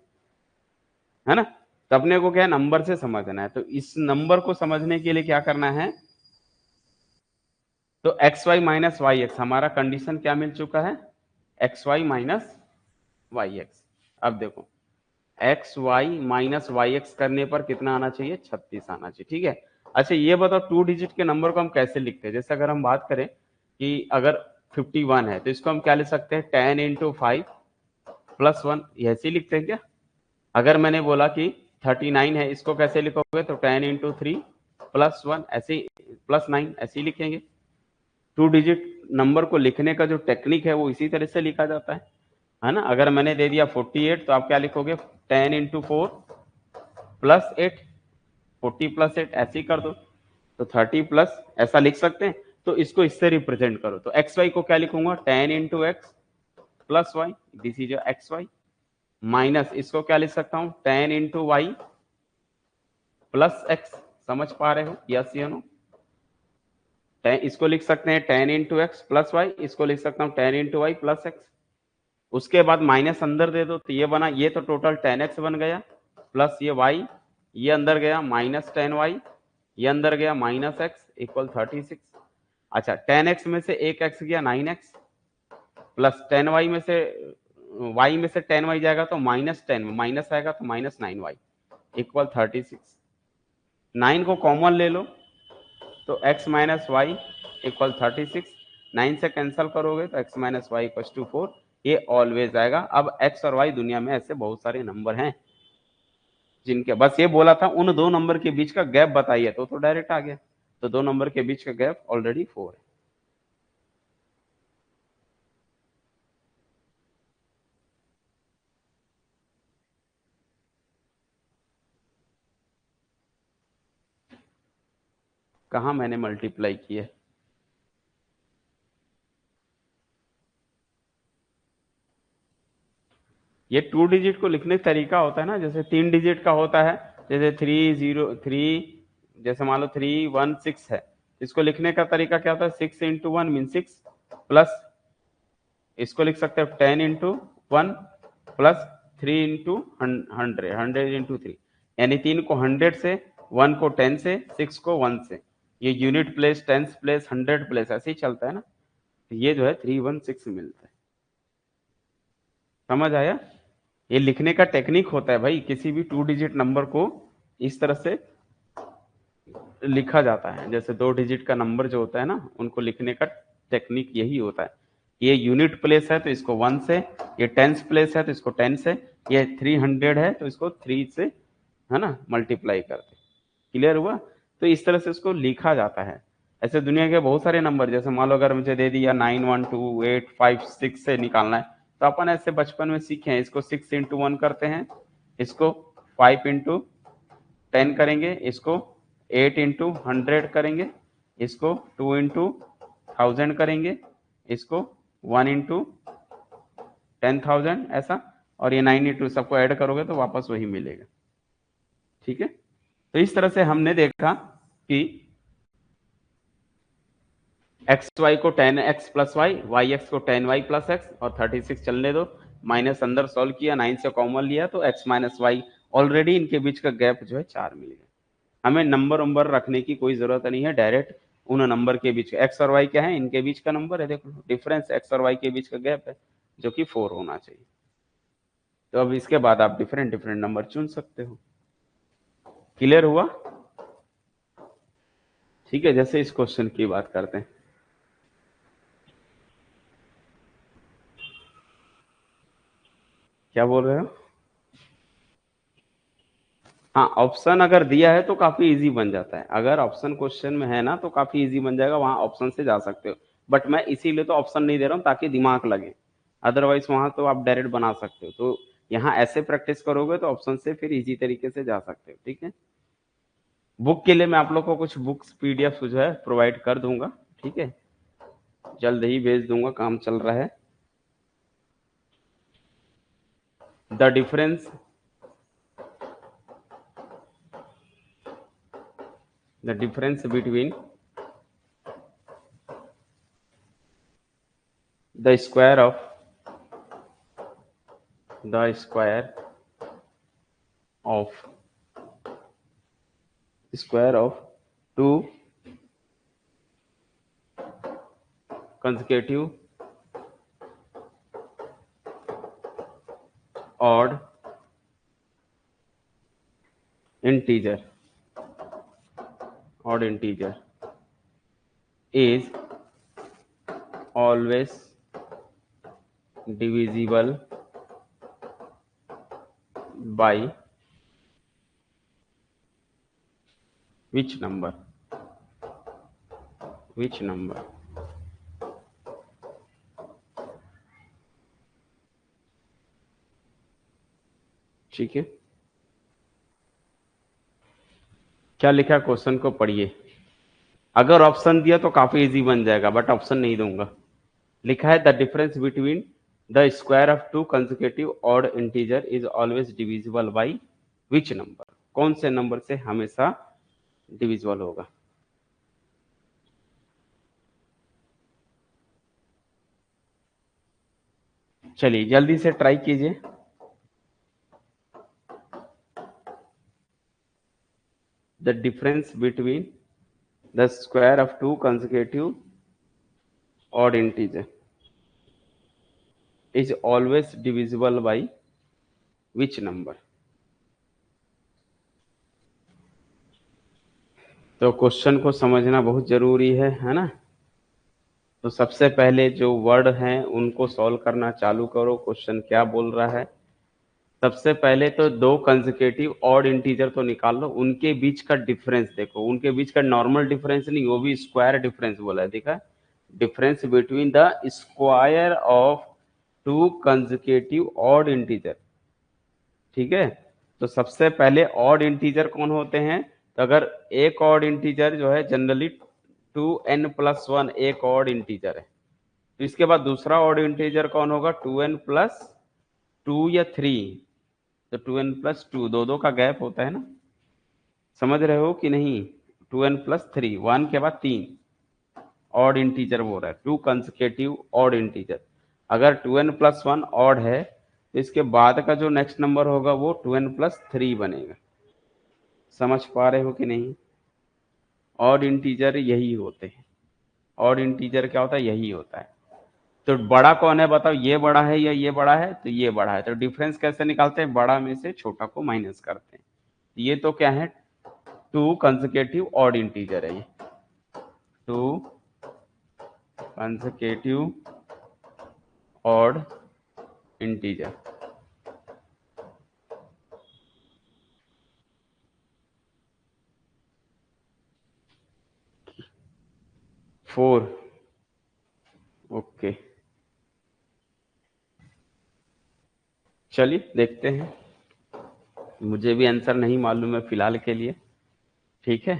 है ना? तो अपने को क्या है, नंबर से समझना है। तो इस नंबर को समझने के लिए क्या करना है, तो x y minus y x, हमारा कंडीशन क्या मिल चुका है? X y minus y x. अब देखो, x y minus y x करने पर कितना आना चाहिए? 36 आना चाहिए, ठीक है। अच्छा ये बताओ 2 डिजिट के नंबर को हम कैसे लिखते हैं? जैसे अगर हम बात करें कि अगर 51 है तो इसको हम क्या लिख सकते हैं? 10 इंटू 5 प्लस 1, ऐसे ही लिखते हैं क्या? अगर मैंने बोला कि 39 है, इसको कैसे लिखोगे? तो 10 इंटू 3 प्लस 1, ऐसे प्लस 9, ऐसे ही लिखेंगे। 2 डिजिट नंबर को लिखने का जो टेक्निक है वो इसी तरह से लिखा जाता है ना? अगर मैंने दे दिया 48 तो आप क्या लिखोगे? 10 इंटू 4 प्लस 8, 40 प्लस 8, ऐसे ही कर दो। तो 30 प्लस, ऐसा लिख सकते हैं। तो इसको इससे रिप्रेजेंट करो, तो एक्स वाई को क्या लिखूंगा? 10 into x plus y, this is x y, minus इसको क्या लिख सकता हूं? 10 इंटू वाई प्लस एक्स। समझ पा रहे हो? यस या नो? इसको लिख सकते हैं 10 इंटू एक्स प्लस वाई, इसको लिख सकता हूँ 10 इंटू वाई प्लस एक्स। उसके बाद माइनस अंदर दे दो, तो ये बना, ये तो टोटल 10x बन गया, प्लस ये y, ये अंदर गया माइनस 10y, ये अंदर गया माइनस एक्स इक्वल 36। अच्छा 10x में से एक x गया 9x, प्लस 10y में से y में से 10y जाएगा तो माइनस 10, माइनस आएगा तो माइनस 9y इक्वल 36। 9 को कॉमन ले लो तो x माइनस वाई इक्वल 36, 9 से कैंसिल करोगे तो x minus y equal to 4, ये ऑलवेज आएगा। अब x और y दुनिया में ऐसे बहुत सारे नंबर हैं जिनके, बस ये बोला था उन दो नंबर के बीच का गैप बताइए, तो डायरेक्ट आ गया। तो दो नंबर के बीच का गैप ऑलरेडी 4 है। कहा मैंने मल्टीप्लाई किए? ये 2 डिजिट को लिखने का तरीका होता है ना, जैसे 3 डिजिट का होता है, जैसे 303, जैसे मान लो 316 है, इसको लिखने का तरीका क्या होता है? 6 इंटू 1 मीन 6, प्लस इसको लिख सकते हो 10 इंटू 1 प्लस 3 इंटू 100, 100 इंटू 3, यानी 3 को 100 से, 1 को 10 से, 6 को 1 से, ये unit place, tens place, 100 place, ऐसे ही चलता है ना। तो ये जो है 316 मिलता है। समझ आया? ये लिखने का टेक्निक होता है भाई, किसी भी 2 डिजिट नंबर को इस तरह से लिखा जाता है। जैसे 2 डिजिट का नंबर जो होता है ना, उनको लिखने का टेक्निक यही होता है। ये यूनिट प्लेस है तो इसको 1 से, ये टेंस प्लेस है तो इसको 10 से, ये 300 है तो इसको 3 से, है ना, मल्टीप्लाई करते। क्लियर हुआ? तो इस तरह से इसको लिखा जाता है। ऐसे दुनिया के बहुत सारे नंबर, जैसे मान लो अगर मुझे दे दिया 912856 से निकालना है, तो अपन ऐसे बचपन में सीखे हैं, इसको 6 इंटू 1 करते हैं, इसको 5 इंटू 10 करेंगे, इसको 8 इंटू 100 करेंगे, इसको 2 इंटू 1000 करेंगे, इसको 1 इंटू 10,000 ऐसा, और ये 9 इंटू सबको ऐड करोगे तो वापस वही मिलेगा। ठीक है, तो इस तरह से हमने देखा कि एक्स वाई को 10x plus Y, Y x को 10y प्लस एक्स, और 36 चलने दो, माइनस अंदर सॉल्व किया, 9 से कॉमन लिया तो x माइनस वाई, ऑलरेडी इनके बीच का गैप जो है 4 मिल गया। हमें नंबर वंबर रखने की कोई जरूरत नहीं है, डायरेक्ट उन नंबर के बीच एक्स और वाई क्या है, इनके बीच का नंबर है, देखो डिफरेंस एक्स और वाई के बीच का गैप है जो कि 4 होना चाहिए। तो अब इसके बाद आप डिफरेंट डिफरेंट नंबर चुन सकते हो। क्लियर हुआ? ठीक है, जैसे इस क्वेश्चन की बात करते हैं। क्या बोल रहे हो? हाँ, ऑप्शन अगर दिया है तो काफी इजी बन जाता है, अगर ऑप्शन क्वेश्चन में है ना तो काफी इजी बन जाएगा, वहां ऑप्शन से जा सकते हो। बट मैं इसीलिए तो ऑप्शन नहीं दे रहा हूँ ताकि दिमाग लगे, अदरवाइज वहां तो आप डायरेक्ट बना सकते हो। तो यहाँ ऐसे प्रैक्टिस करोगे तो ऑप्शन से फिर इजी तरीके से जा सकते हो। ठीक है, बुक के लिए मैं आप लोग को कुछ बुक्स पीडीएफ जो है प्रोवाइड कर दूंगा। ठीक है, जल्द ही भेज दूंगा, काम चल रहा है। The difference between the square of the square of two consecutive odd integer is always divisible by which number? ठीक है, क्या लिखा क्वेश्चन को पढ़िए। अगर ऑप्शन दिया तो काफी इजी बन जाएगा, बट ऑप्शन नहीं दूंगा। लिखा है the difference between the square of to consecutive odd integer is always divisible by which number? कौन से नंबर से हमेशा डिविजिबल होगा? चलिए जल्दी से ट्राई कीजिए। The difference between the square of to consecutive odd integer is always divisible by which number? तो क्वेश्चन को समझना बहुत जरूरी है ना? तो सबसे पहले जो वर्ड हैं उनको सॉल्व करना चालू करो। क्वेश्चन क्या बोल रहा है? सबसे पहले तो दो कंसेक्यूटिव ऑड इंटीजर तो निकाल लो, उनके बीच का डिफरेंस देखो, उनके बीच का नॉर्मल डिफरेंस नहीं, वो भी स्क्वायर डिफरेंस बोला है, देखा? Difference between the square of to consecutive odd integer. ठीक है, तो सबसे पहले ऑड इंटीजर कौन होते हैं? तो अगर एक ऑड इंटीजर जो है जनरली 2n+1 एक ऑड इंटीजर है, तो इसके बाद दूसरा ऑड इंटीजर कौन होगा? 2n+2 या 3, तो 2n+2, दो का गैप होता है ना, समझ रहे हो कि नहीं? 2n+3, 1 के बाद 3 ऑड इंटीजर बोल रहा है, टू कंसेक्यूटिव ऑड इंटीजर। अगर 2n+1 ऑड है तो इसके बाद का जो नेक्स्ट नंबर होगा वो 2n+3 बनेगा। समझ पा रहे हो कि नहीं? ऑड इंटीजर यही होते हैं, ऑड इंटीजर क्या होता है? यही होता है। तो बड़ा कौन है बताओ? ये बड़ा है या ये बड़ा है? तो ये बड़ा है। तो डिफरेंस कैसे निकालते हैं? बड़ा में से छोटा को माइनस करते हैं। ये तो क्या है? टू कंसेक्यूटिव ऑड इंटीजर है ये, to consecutive odd integer. 4, okay. चलिए देखते हैं, मुझे भी आंसर नहीं मालूम है फिलहाल के लिए। ठीक है,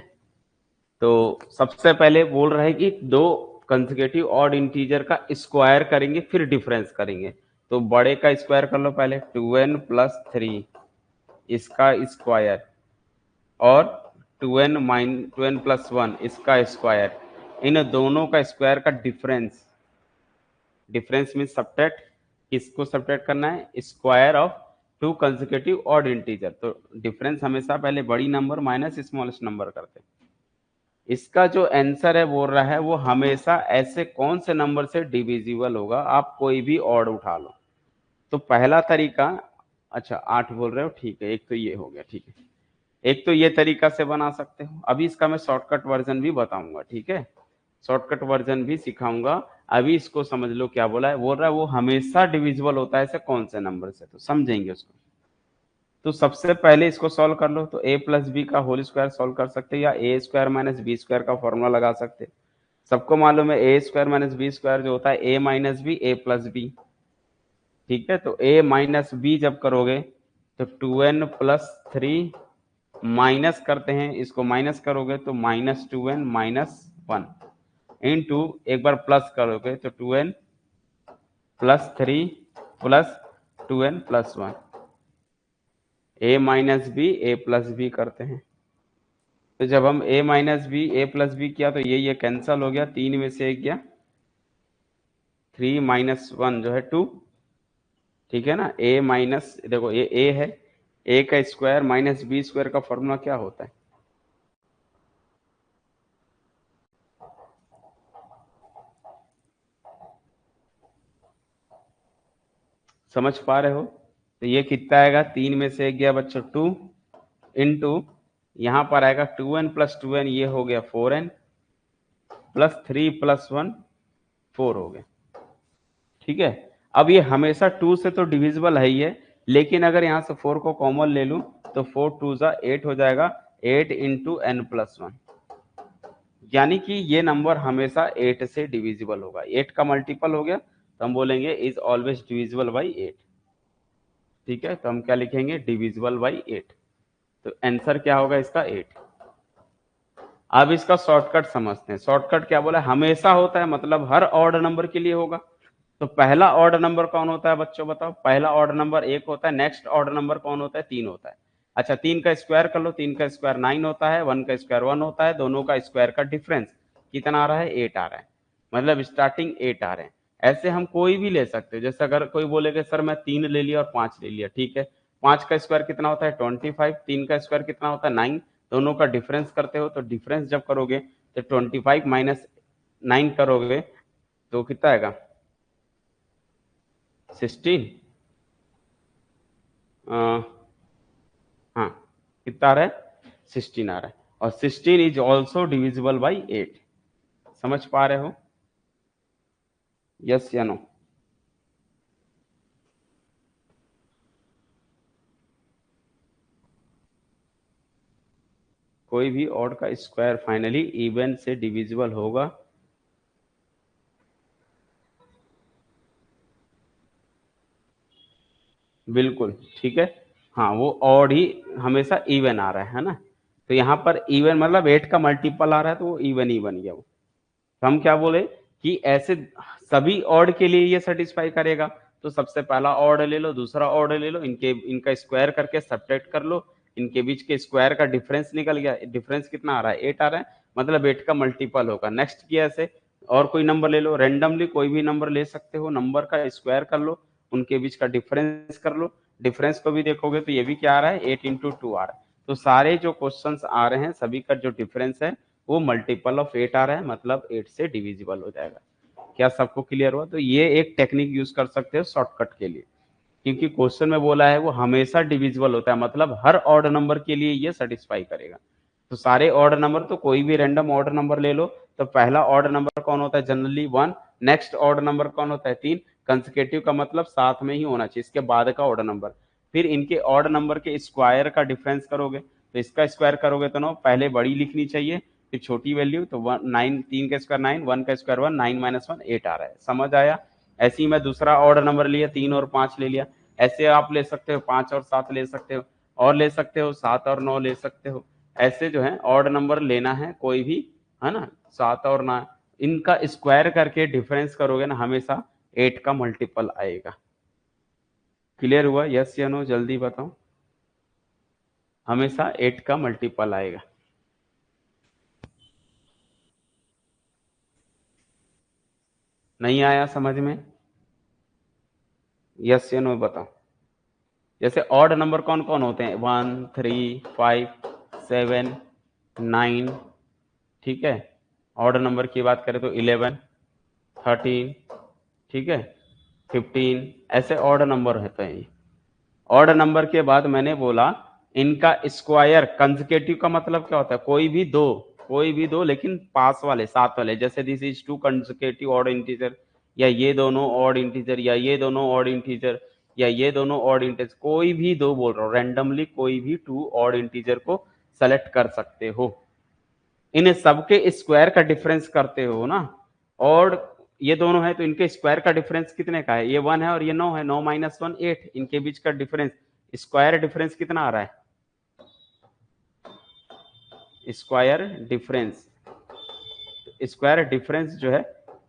तो सबसे पहले बोल रहा है कि दो कंसेक्यूटिव ऑड इंटीजर का स्क्वायर करेंगे फिर डिफरेंस करेंगे। तो बड़े का स्क्वायर कर लो पहले, 2n प्लस 3 इसका स्क्वायर और 2n प्लस 1 इसका स्क्वायर, इन दोनों का स्क्वायर का डिफरेंस। डिफरेंस मीन सब्ट्रैक्ट, किसको सब्ट्रैक्ट करना है? Square of to consecutive odd integer. तो डिफरेंस हमेशा पहले बड़ी नंबर माइनस स्मॉलेस्ट नंबर करते हैं। इसका जो आंसर है बोल रहा है वो हमेशा ऐसे कौन से नंबर से डिविजिबल होगा, आप कोई भी ऑड उठा लो। तो पहला तरीका, अच्छा 8 बोल रहे हो, ठीक है, एक तो ये हो गया, ठीक है। एक तो ये तरीका से बना सकते हो। अभी इसका मैं शॉर्टकट वर्जन भी बताऊंगा, ठीक है, शॉर्टकट वर्जन भी सिखाऊंगा। अभी इसको समझ लो क्या बोला है। बोल रहा है वो हमेशा डिविजिबल होता है ऐसे कौन से नंबर से, तो समझेंगे उसको। तो सबसे पहले इसको सॉल्व कर लो। तो a प्लस बी का होल स्क्वायर सॉल्व कर सकते हैं या ए स्क्वायर माइनस बी स्क्वायर का फॉर्मूला लगा सकते हैं। सबको मालूम है ए स्क्वायर माइनस बी स्क्वायर जो होता है ए minus b a plus B, ठीक है। तो a माइनस बी जब करोगे तो 2n प्लस 3 माइनस करते हैं, इसको माइनस करोगे तो माइनस 2n माइनस 1 इंटू एक बार प्लस करोगे तो 2n plus 3 plus 2n plus 1, a minus b a plus b करते हैं। तो जब हम a minus b a plus b किया तो ये कैंसल हो गया, 3 में से 1 गया, 3 माइनस 1 जो है 2, ठीक है ना। a माइनस, देखो ये a है, a का स्क्वायर माइनस बी स्क्वायर का फॉर्मूला क्या होता है? समझ पा रहे हो? तो ये कितना आएगा, 3 में से 1 गया बच्चों 2 इंटू यहां पर आएगा 2n प्लस 2n, ये हो गया 4n प्लस 3 प्लस 1 4 हो गया, ठीक है। अब ये हमेशा 2 से तो डिविजिबल है ही है, लेकिन अगर यहाँ से 4 को कॉमन ले लूं तो 4 2 जा 8 हो जाएगा, 8 इंटू एन प्लस 1, यानी कि ये नंबर हमेशा 8 से डिविजिबल होगा। 8 का मल्टीपल हो गया तो हम बोलेंगे इज ऑलवेज डिविजिबल बाई 8, ठीक है। तो हम क्या लिखेंगे, डिविजिबल बाई 8। तो आंसर क्या होगा इसका, 8। अब इसका शॉर्टकट समझते हैं। शॉर्टकट क्या बोला, हमेशा होता है मतलब हर ऑड नंबर के लिए होगा। तो पहला ऑड नंबर कौन होता है बच्चों, बताओ? पहला ऑड नंबर 1 होता है। नेक्स्ट ऑड नंबर कौन होता है, 3 होता है। अच्छा 3 का स्क्वायर कर लो, 3 का स्क्वायर 9 होता है, 1 का स्क्वायर 1 होता है, दोनों का स्क्वायर का डिफरेंस कितना आ रहा है, 8 आ रहा है, मतलब स्टार्टिंग 8 आ रहे हैं। ऐसे हम कोई भी ले सकते हैं, जैसे अगर कोई बोलेगा सर मैं 3 ले लिया और 5 ले लिया, ठीक है। 5 का स्क्वायर कितना होता है 25, 3 का स्क्वायर कितना होता है 9, दोनों का डिफरेंस करते हो तो डिफरेंस जब करोगे तो 25 माइनस 9 करोगे तो कितना आएगा, 16। हाँ कितना आ रहा है, 16 आ रहा है। और 16 इज ऑल्सो डिविजिबल बाई 8। समझ पा रहे हो, यस या नो? कोई भी ऑड का स्क्वायर फाइनली इवन से डिविजिबल होगा। बिल्कुल ठीक है, हाँ वो ऑड ही हमेशा इवन आ रहा है ना। तो यहाँ पर इवन मतलब 8 का मल्टीपल आ रहा है तो वो इवन ही बन गया वो। तो हम क्या बोले कि ऐसे सभी ऑड के लिए ये सेटिस्फाई करेगा। तो सबसे पहला ऑड ले लो, दूसरा ऑड ले लो, इनका स्क्वायर करके सब्ट्रैक्ट कर लो, इनके बीच के स्क्वायर का डिफरेंस निकल गया। डिफरेंस कितना आ रहा है, 8 आ रहा है, मतलब 8 का मल्टीपल होगा। नेक्स्ट किया ऐसे, और कोई नंबर ले लो, रेंडमली कोई भी नंबर ले सकते हो, नंबर का स्क्वायर कर लो, उनके बीच का डिफरेंस कर लो। डिफरेंस को भी देखोगे तो ये भी क्या आ रहा है, 8 इंटू 2 आ रहा है। तो सारे जो क्वेश्चंस आ रहे हैं सभी का जो डिफरेंस है वो मल्टीपल ऑफ 8 आ रहा है, मतलब 8 से डिविजिबल हो जाएगा। क्या सबको क्लियर हुआ? तो ये एक टेक्निक यूज कर सकते हो शॉर्टकट के लिए, क्योंकि क्वेश्चन में बोला है वो हमेशा डिविजिबल होता है, मतलब हर ऑड नंबर के लिए ये सेटिस्फाई करेगा। तो सारे ऑड नंबर, तो कोई भी रैंडम ऑड नंबर ले लो, तो पहला ऑड नंबर कौन होता है, जनरली 1। नेक्स्ट ऑड नंबर कौन होता है, 3। कंसेक्यूटिव का मतलब साथ में ही होना चाहिए, इसके बाद का ऑड नंबर। फिर इनके ऑड नंबर के स्क्वायर का डिफरेंस करोगे, तो इसका स्क्वायर करोगे तो 9, पहले बड़ी लिखनी चाहिए फिर छोटी वैल्यू। तो 9, 3 का स्क्वायर 9, 1 का स्क्वायर 1, 9 माइनस 1 8 आ रहा है। समझ आया? ऐसे ही मैं दूसरा ऑर्डर नंबर लिया, 3 और 5 ले लिया। ऐसे आप ले सकते हो, 5 और 7 ले सकते हो, और ले सकते हो 7 और 9 ले सकते हो। ऐसे जो है ऑड नंबर लेना है कोई भी, है ना, 7 और 9, इनका स्क्वायर करके डिफरेंस करोगे ना, हमेशा 8 का मल्टीपल आएगा। क्लियर हुआ? यस या नो, जल्दी बताओ। हमेशा 8 का मल्टीपल आएगा। नहीं आया समझ में? यस या नो बताओ। जैसे ऑड नंबर कौन कौन होते हैं? 1, 3, 5, 7, 9, ठीक है। ऑड नंबर की बात करें तो 11, 13, ठीक है, 15, ऐसे ऑड नंबर होते हैं। ऑड नंबर के बाद मैंने बोला इनका स्क्वायर कंसेक्यूटिव का मतलब क्या होता है? कोई भी दो लेकिन पास वाले, साथ वाले। जैसे this is to consecutive odd integer, या ये दोनों ऑड इंटीजर, या ये दोनों ऑड इंटीजर, या ये दोनों ऑड इंटीजर, कोई भी दो बोल रहा हूँ, रैंडमली कोई भी 2 ऑड इंटीजर को सेलेक्ट कर सकते हो। इन सबके स्क्वायर का डिफरेंस करते हो ना। और ये दोनों है तो इनके स्क्वायर का डिफरेंस कितने का है? ये 1 है और ये 9 है। 9 माइनस 1 8, इनके बीच का डिफरेंस, स्क्वायर डिफरेंस कितना आ रहा है? स्क्वायर डिफरेंस, स्क्वायर डिफरेंस जो है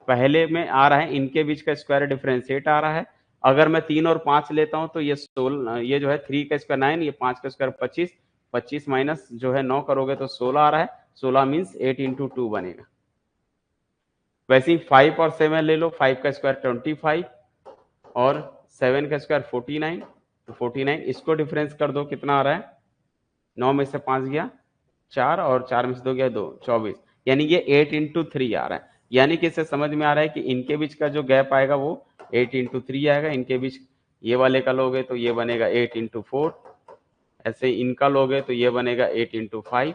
पहले में आ रहा है, इनके बीच का स्क्वायर डिफरेंस 8 आ रहा है। अगर मैं 3 और 5 लेता हूं तो ये 16, ये जो है 3 का स्क्वायर 9, ये 5 का स्क्वायर 25, 25 माइनस जो है 9 करोगे तो 16 आ रहा है। 16 मीन्स 8 इंटू 2 बनेगा। वैसे ही 5 और 7 ले लो, 5 का स्क्वायर 25 और 7 का स्क्वायर 49, तो 49 इसको डिफरेंस कर दो, कितना आ रहा है? 9 में से 5 गया 4, और 4 में से 2 गया 2, 24। यानी ये 8 इंटू 3 आ रहा है। यानी कि इससे समझ में आ रहा है कि इनके बीच का जो गैप आएगा वो 8 इंटू 3 आएगा। इनके बीच ये वाले का लोगे तो ये बनेगा 8 इंटू 4, ऐसे इनका लोगे तो ये बनेगा 8 इंटू 5,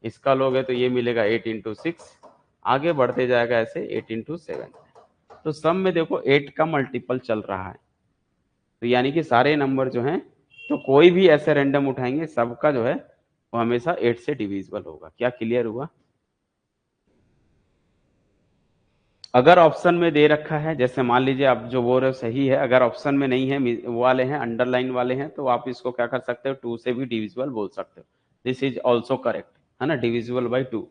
इसका लोगे तो ये मिलेगा 8 इंटू 6, आगे बढ़ते जाएगा ऐसे 8 इंटू 7। तो सब में देखो 8 का मल्टीपल चल रहा है। तो यानी कि सारे नंबर जो हैं, तो कोई भी ऐसे रैंडम उठाएंगे सबका जो है वो हमेशा 8 से डिविजिबल होगा। क्या क्लियर हुआ? अगर ऑप्शन में दे रखा है, जैसे मान लीजिए आप जो बोल रहे हो सही है, अगर ऑप्शन में नहीं है, वो वाले हैं अंडरलाइन वाले हैं, तो आप इसको क्या कर सकते हो? 2 से भी डिविजिबल बोल सकते हो। दिस इज ऑल्सो करेक्ट, है ना, डिविजिबल बाई 2।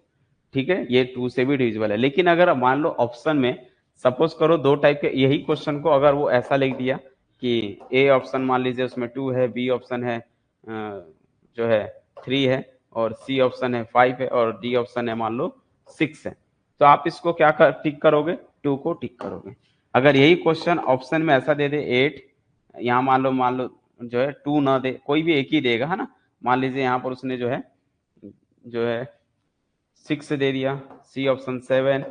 ठीक है, ये 2 से भी डिविजिबल है। लेकिन अगर मान लो ऑप्शन में सपोज करो दो टाइप के यही क्वेश्चन को अगर वो ऐसा लिख दिया कि ए ऑप्शन मान लीजिए उसमें 2 है, बी ऑप्शन है जो है 3 है, और सी ऑप्शन है 5 है, और डी ऑप्शन है मान लो 6 है, तो आप इसको क्या टिक करोगे? 2 को टिक करोगे। अगर यही क्वेश्चन ऑप्शन में ऐसा दे दे 8, यहाँ मान लो जो है 2 ना दे, कोई भी एक ही देगा, है ना। मान लीजिए यहाँ पर उसने जो है 6 दे दिया, सी ऑप्शन 7,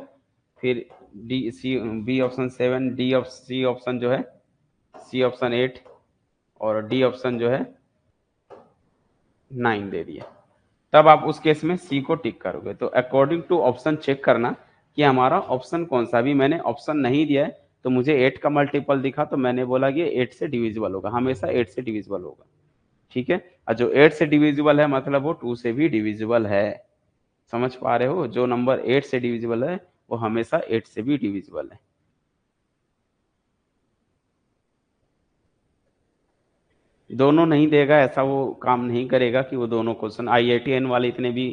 फिर D C B option 7, C option जो है सी ऑप्शन 8, और डी ऑप्शन जो है 9 दे दिया, तब आप उस केस में सी को टिक करोगे। तो अकॉर्डिंग टू ऑप्शन चेक करना कि हमारा ऑप्शन कौन सा। भी मैंने ऑप्शन नहीं दिया है तो मुझे 8 का मल्टीपल दिखा तो मैंने बोला कि 8 से डिविजिबल होगा, हमेशा 8 से डिविजिबल होगा। ठीक है, और जो 8 से डिविजिबल है मतलब वो 2 से भी डिविजिबल है। समझ पा रहे हो? जो नंबर 8 से डिविजिबल है वो हमेशा 8 से भी डिविजिबल है। दोनों नहीं देगा ऐसा वो काम नहीं करेगा कि वो दोनों क्वेश्चन, IITN वाले इतने भी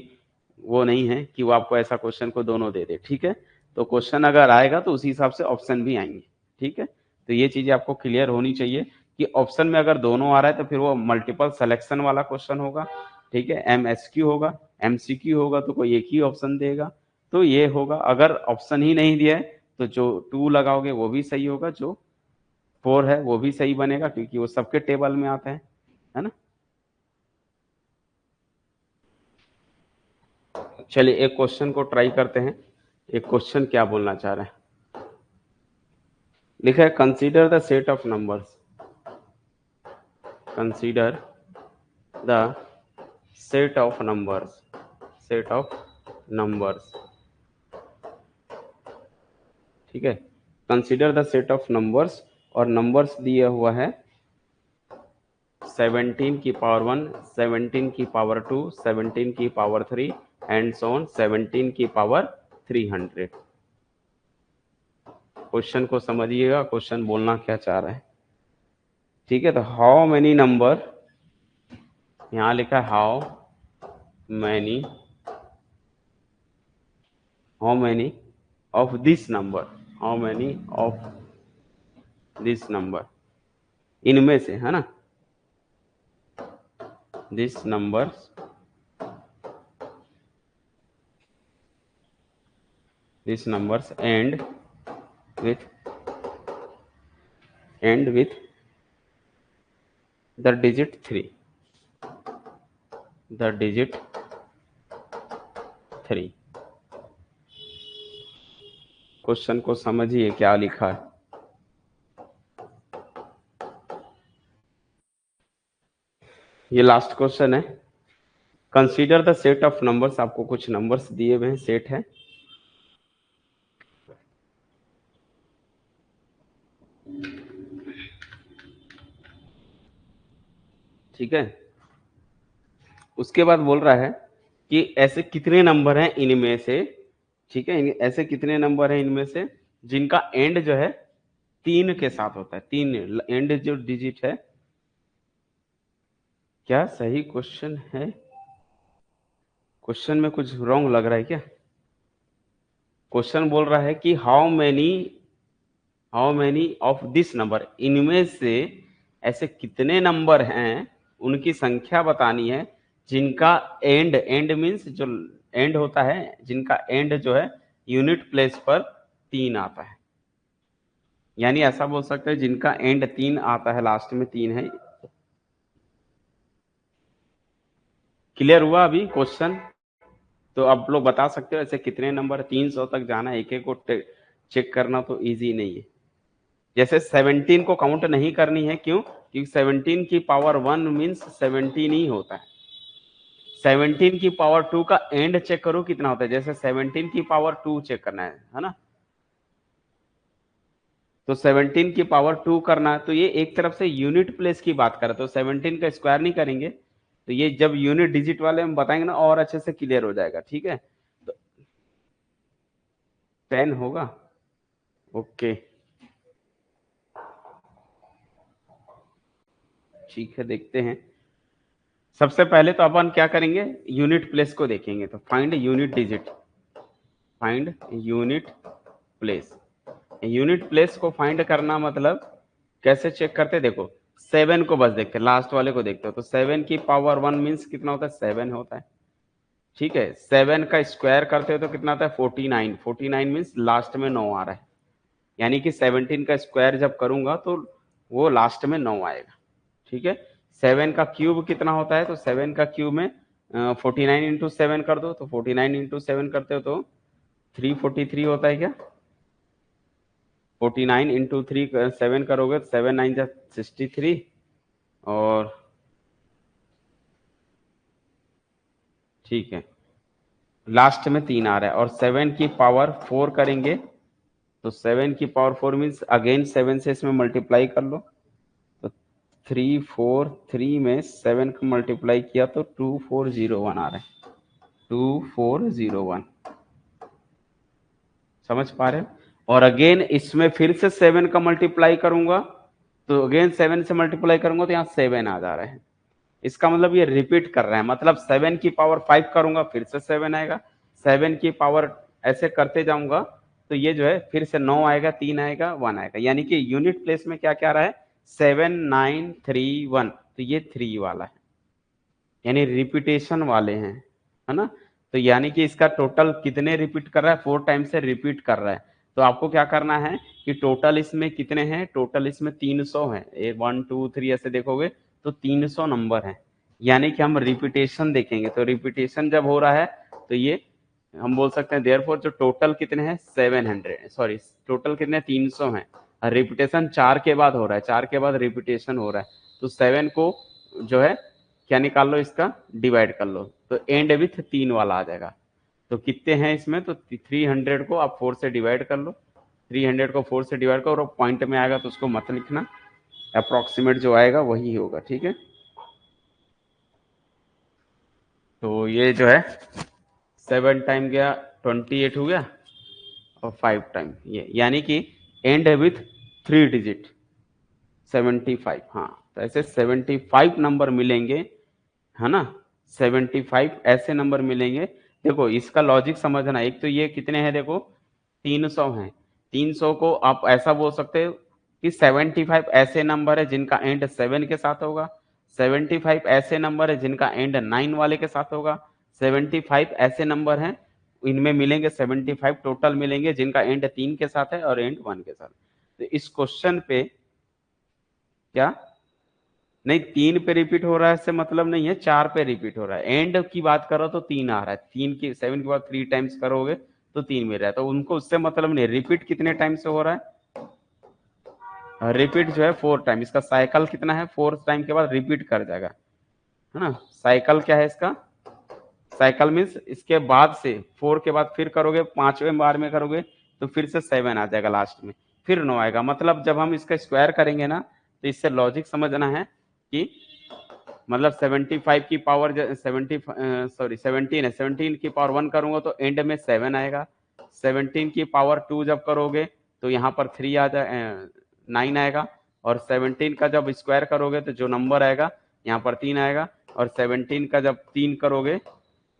वो नहीं है कि वो आपको ऐसा क्वेश्चन को दोनों दे दे। ठीक है, तो क्वेश्चन अगर आएगा तो उसी हिसाब से ऑप्शन भी आएंगे। ठीक है, तो ये चीजें आपको क्लियर होनी चाहिए कि ऑप्शन में अगर दोनों आ रहा है तो फिर वो मल्टीपल सिलेक्शन वाला क्वेश्चन होगा। ठीक है, MSQ होगा, MCQ होगा तो कोई एक ही ऑप्शन देगा, तो ये होगा। अगर ऑप्शन ही नहीं दिया है तो जो 2 लगाओगे वो भी सही होगा, जो 4 है वो भी सही बनेगा, क्योंकि वो सबके टेबल में आता है ना। चलिए एक क्वेश्चन को ट्राई करते हैं। एक क्वेश्चन क्या बोलना चाह रहे हैं? लिखा है consider the set of numbers, consider the set of numbers, set of numbers. ठीक है, consider the set of numbers, और नंबर्स दिया हुआ है 17 की पावर 1, 17 की पावर 2, 17 की पावर 3 एंड सो ऑन 17 की पावर 300। क्वेश्चन को समझिएगा, क्वेश्चन बोलना क्या चाह रहा है। ठीक है, तो हाउ मेनी नंबर, यहाँ लिखा है how many how many of this number, how many of this number, इनमें से, है ना, this number, this numbers and with the digit 3, the digit 3। Question को समझिए क्या लिखा है। ये लास्ट क्वेश्चन है। Consider the set of numbers, आपको कुछ नंबर्स दिए हुए हैं, सेट है। ठीक है, उसके बाद बोल रहा है कि ऐसे कितने नंबर हैं इनमें से, ठीक है, ऐसे कितने नंबर हैं इनमें से जिनका एंड जो है 3 के साथ होता है। 3 एंड जो डिजिट है, क्या सही क्वेश्चन है? क्वेश्चन में कुछ रॉन्ग लग रहा है क्या? क्वेश्चन बोल रहा है कि how many of this number, इनमें से ऐसे कितने नंबर हैं, उनकी संख्या बतानी है जिनका एंड मीन्स जो एंड होता है, जिनका एंड जो है यूनिट प्लेस पर 3 आता है। यानी ऐसा बोल सकते हैं जिनका एंड 3 आता है, लास्ट में 3 है। क्लियर हुआ अभी क्वेश्चन? तो आप लोग बता सकते हो ऐसे कितने नंबर, 300 तक जाना, एक एक को चेक करना तो इजी नहीं है। जैसे 17 को काउंट नहीं करनी है, क्यों? क्योंकि 17 की पावर 1 मीन्स 17 ही होता है। 17 की पावर 2 का एंड चेक करो कितना होता है, जैसे 17 की पावर 2 चेक करना है ना, तो 17 की पावर 2 करना है, तो ये एक तरफ से यूनिट प्लेस की बात कर रहे, तो 17 का स्क्वायर नहीं करेंगे, तो ये जब यूनिट डिजिट वाले हम बताएंगे ना और अच्छे से क्लियर हो जाएगा। ठीक है, तो 10 होगा। ओके, ठीक है, देखते हैं। सबसे पहले तो अपन क्या करेंगे, यूनिट प्लेस को देखेंगे। तो find unit digit, find unit place. Unit place को फाइंड करना मतलब कैसे चेक करते, देखो 7 को बस देखते, लास्ट वाले को देखते हो, तो 7 की पावर 1 मीन्स कितना होता है, 7 होता है। ठीक है, 7 का स्क्वायर करते हो तो कितना आता है, 49। 49 मीन्स लास्ट में 9 आ रहा है, यानी कि 17 का स्क्वायर जब करूंगा तो वो लास्ट में 9 आएगा। ठीक है, 7 का क्यूब कितना होता है, तो 7 का क्यूब में 49 इंटू 7 कर दो, तो 49 इंटू 7 करते हो तो 343 होता है क्या? 49 इंटू 3 7 करोगे तो 7 9 जा 63, और ठीक है, लास्ट में 3 आ रहा है, और 7 की पावर 4 करेंगे, तो 7 की पावर 4 मीन्स अगेन 7 से इसमें मल्टीप्लाई कर लो, तो 343 में 7 को मल्टीप्लाई किया तो 2401 आ रहा है, 2401। समझ पा रहे हो? और अगेन इसमें फिर से 7 का मल्टीप्लाई करूंगा, तो अगेन 7 से मल्टीप्लाई करूंगा तो यहाँ 7 आ जा रहा है। इसका मतलब ये रिपीट कर रहा है, मतलब 7 की पावर 5 करूंगा फिर से 7 आएगा, 7 की पावर ऐसे करते जाऊंगा तो ये जो है फिर से 9 आएगा, 3 आएगा, 1 आएगा, यानी कि यूनिट प्लेस में क्या क्या रहा है, 7 9 3 1, तो ये 3 वाला है, यानी रिपीटेशन वाले हैं, है ना। तो यानी कि इसका टोटल कितने रिपीट कर रहा है, 4 टाइम से रिपीट कर रहा है। तो आपको क्या करना है कि टोटल इसमें कितने हैं, टोटल इसमें 300 है, 1 2 3 ऐसे देखोगे तो 300 नंबर है, यानी कि हम रिपीटेशन देखेंगे, तो रिपीटेशन जब हो रहा है तो ये हम बोल सकते हैं देयरफॉर जो टोटल कितने हैं 700, सॉरी टोटल कितने 300 हैं, रिपीटेशन 4 के बाद हो रहा है, 4 के बाद रिपीटेशन हो रहा है, तो 7 को जो है क्या निकाल लो, इसका डिवाइड कर लो, तो एंड विथ 3 वाला आ जाएगा। तो कितने हैं इसमें, तो 300 को आप 4 से डिवाइड कर लो, 300 को 4 से डिवाइड करो, पॉइंट में आएगा तो उसको मत लिखना, अप्रोक्सीमेट जो आएगा वही होगा। ठीक है, तो ये जो है 7 टाइम गया 28 हो गया, और 5 टाइम ये, यानी कि एंड विथ 3 डिजिट 75। हाँ, तो ऐसे 75 नंबर मिलेंगे, है ना, 75 ऐसे नंबर मिलेंगे देखो इसका लॉजिक समझना, एक तो ये कितने हैं देखो 300 हैं। 300 को आप ऐसा बोल सकते हो कि 75 ऐसे नंबर है जिनका एंड 7 के साथ होगा, 75 ऐसे नंबर है जिनका एंड 9 वाले के साथ होगा, 75 ऐसे नंबर हैं इनमें मिलेंगे 75 टोटल मिलेंगे जिनका एंड 3 के साथ है और एंड 1 के साथ। तो इस क्वेश्चन पे क्या नहीं 3 पे रिपीट हो रहा है इससे मतलब नहीं है, 4 पे रिपीट हो रहा है। एंड की बात करो तो 3 आ रहा है, 3 की 7 के बाद 3 टाइम्स करोगे तो 3 मिल रहा है, तो उनको उससे मतलब नहीं। रिपीट कितने टाइम से हो रहा है, रिपीट जो है 4 टाइम। इसका साइकिल कितना है, 4 टाइम के बाद रिपीट कर जाएगा, है ना। साइकिल क्या है इसका, साइकिल मीन्स इसके बाद से 4 के बाद फिर करोगे, 5वें बार में करोगे तो फिर से 7 आ जाएगा लास्ट में, फिर 9 आएगा। मतलब जब हम इसका स्क्वायर करेंगे ना तो इससे लॉजिक समझना है कि मतलब 75 की पावर 17 है, 17 की पावर 1 करूंगा तो एंड में 7 आएगा। 17 की पावर 2 जब करोगे तो यहाँ पर 3 आ जाए 9 आएगा। और 17 का जब स्क्वायर करोगे तो जो नंबर आएगा यहाँ पर 3 आएगा। और 17 का जब 3 करोगे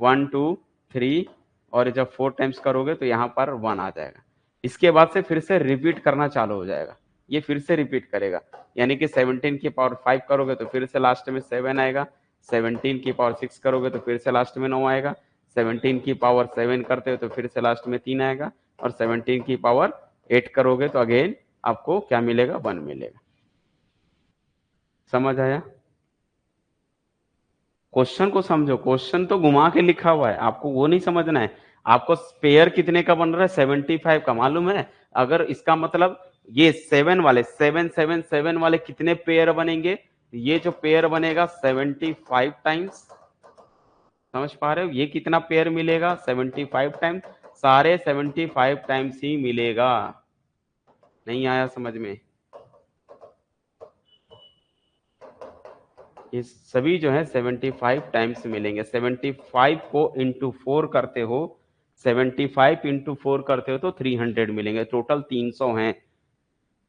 1 2 3 और जब 4 टाइम्स करोगे तो यहाँ पर 1 आ जाएगा। इसके बाद से फिर से रिपीट करना चालू हो जाएगा, ये फिर से रिपीट करेगा। यानी कि 17 की पावर 5 करोगे तो फिर से लास्ट में 7 आएगा। 17 की पावर 6 करोगे तो फिर से लास्ट में 9 आएगा। 17 की पावर 7 करते हो तो फिर से लास्ट में 3 आएगा। और 17 की पावर 8 करोगे तो अगेन आपको क्या मिलेगा, 1 मिलेगा। समझ आया? क्वेश्चन को समझो, क्वेश्चन तो घुमा के लिखा हुआ है, आपको वो नहीं समझना है। आपको पेयर कितने का बन रहा है, 75 का मालूम है। अगर इसका मतलब ये 7 वाले कितने पेयर बनेंगे, ये जो पेयर बनेगा 75 टाइम्स। समझ पा रहे हो, ये कितना पेयर मिलेगा, 75 टाइम्स। सारे 75 टाइम्स ही मिलेगा। नहीं आया समझ में? ये सभी जो है 75 टाइम्स मिलेंगे। 75 को इंटू 4 करते हो, 75 इंटू 4 करते हो तो 300 मिलेंगे। टोटल 300 हैं।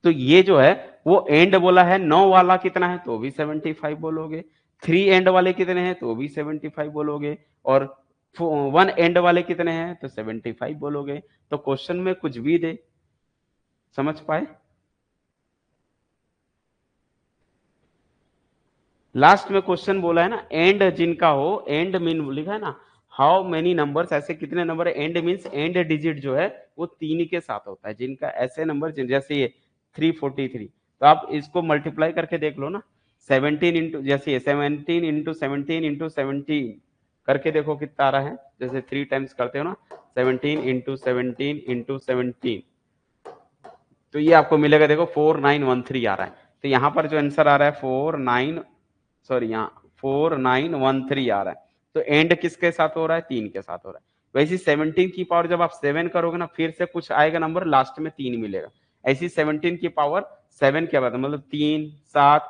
तो ये जो है वो एंड बोला है, 9 वाला कितना है तो भी 75 बोलोगे, 3 एंड वाले कितने हैं तो भी 75 बोलोगे, और 1 एंड वाले कितने हैं तो 75 बोलोगे। तो क्वेश्चन में कुछ भी दे। समझ पाए? लास्ट में क्वेश्चन बोला है ना, एंड जिनका हो, एंड मीन लिखा है ना, हाउ मेनी नंबर्स, ऐसे कितने नंबर है। एंड मीन्स एंड डिजिट जो है वो 3 के साथ होता है जिनका ऐसे नंबर जैसे ये 343, तो आप इसको मल्टीप्लाई करके देख लो ना। 17 इंटू जैसे ये 17 इंटू 17 इंटू 17 करके देखो कितना आ रहा है। जैसे 3 टाइम्स करते हो ना, 17 इंटू 17 इंटू 17, तो ये आपको मिलेगा देखो 4913 आ रहा है। तो यहाँ पर जो आंसर आ रहा है 4913 आ रहा है। तो एंड किसके साथ हो रहा है, 3 के साथ हो रहा है। वैसे 17 की पावर जब आप 7 करोगे ना, फिर से कुछ आएगा नंबर, लास्ट में 3 मिलेगा। ऐसी 17 की पावर 7 के बाद मतलब 3 7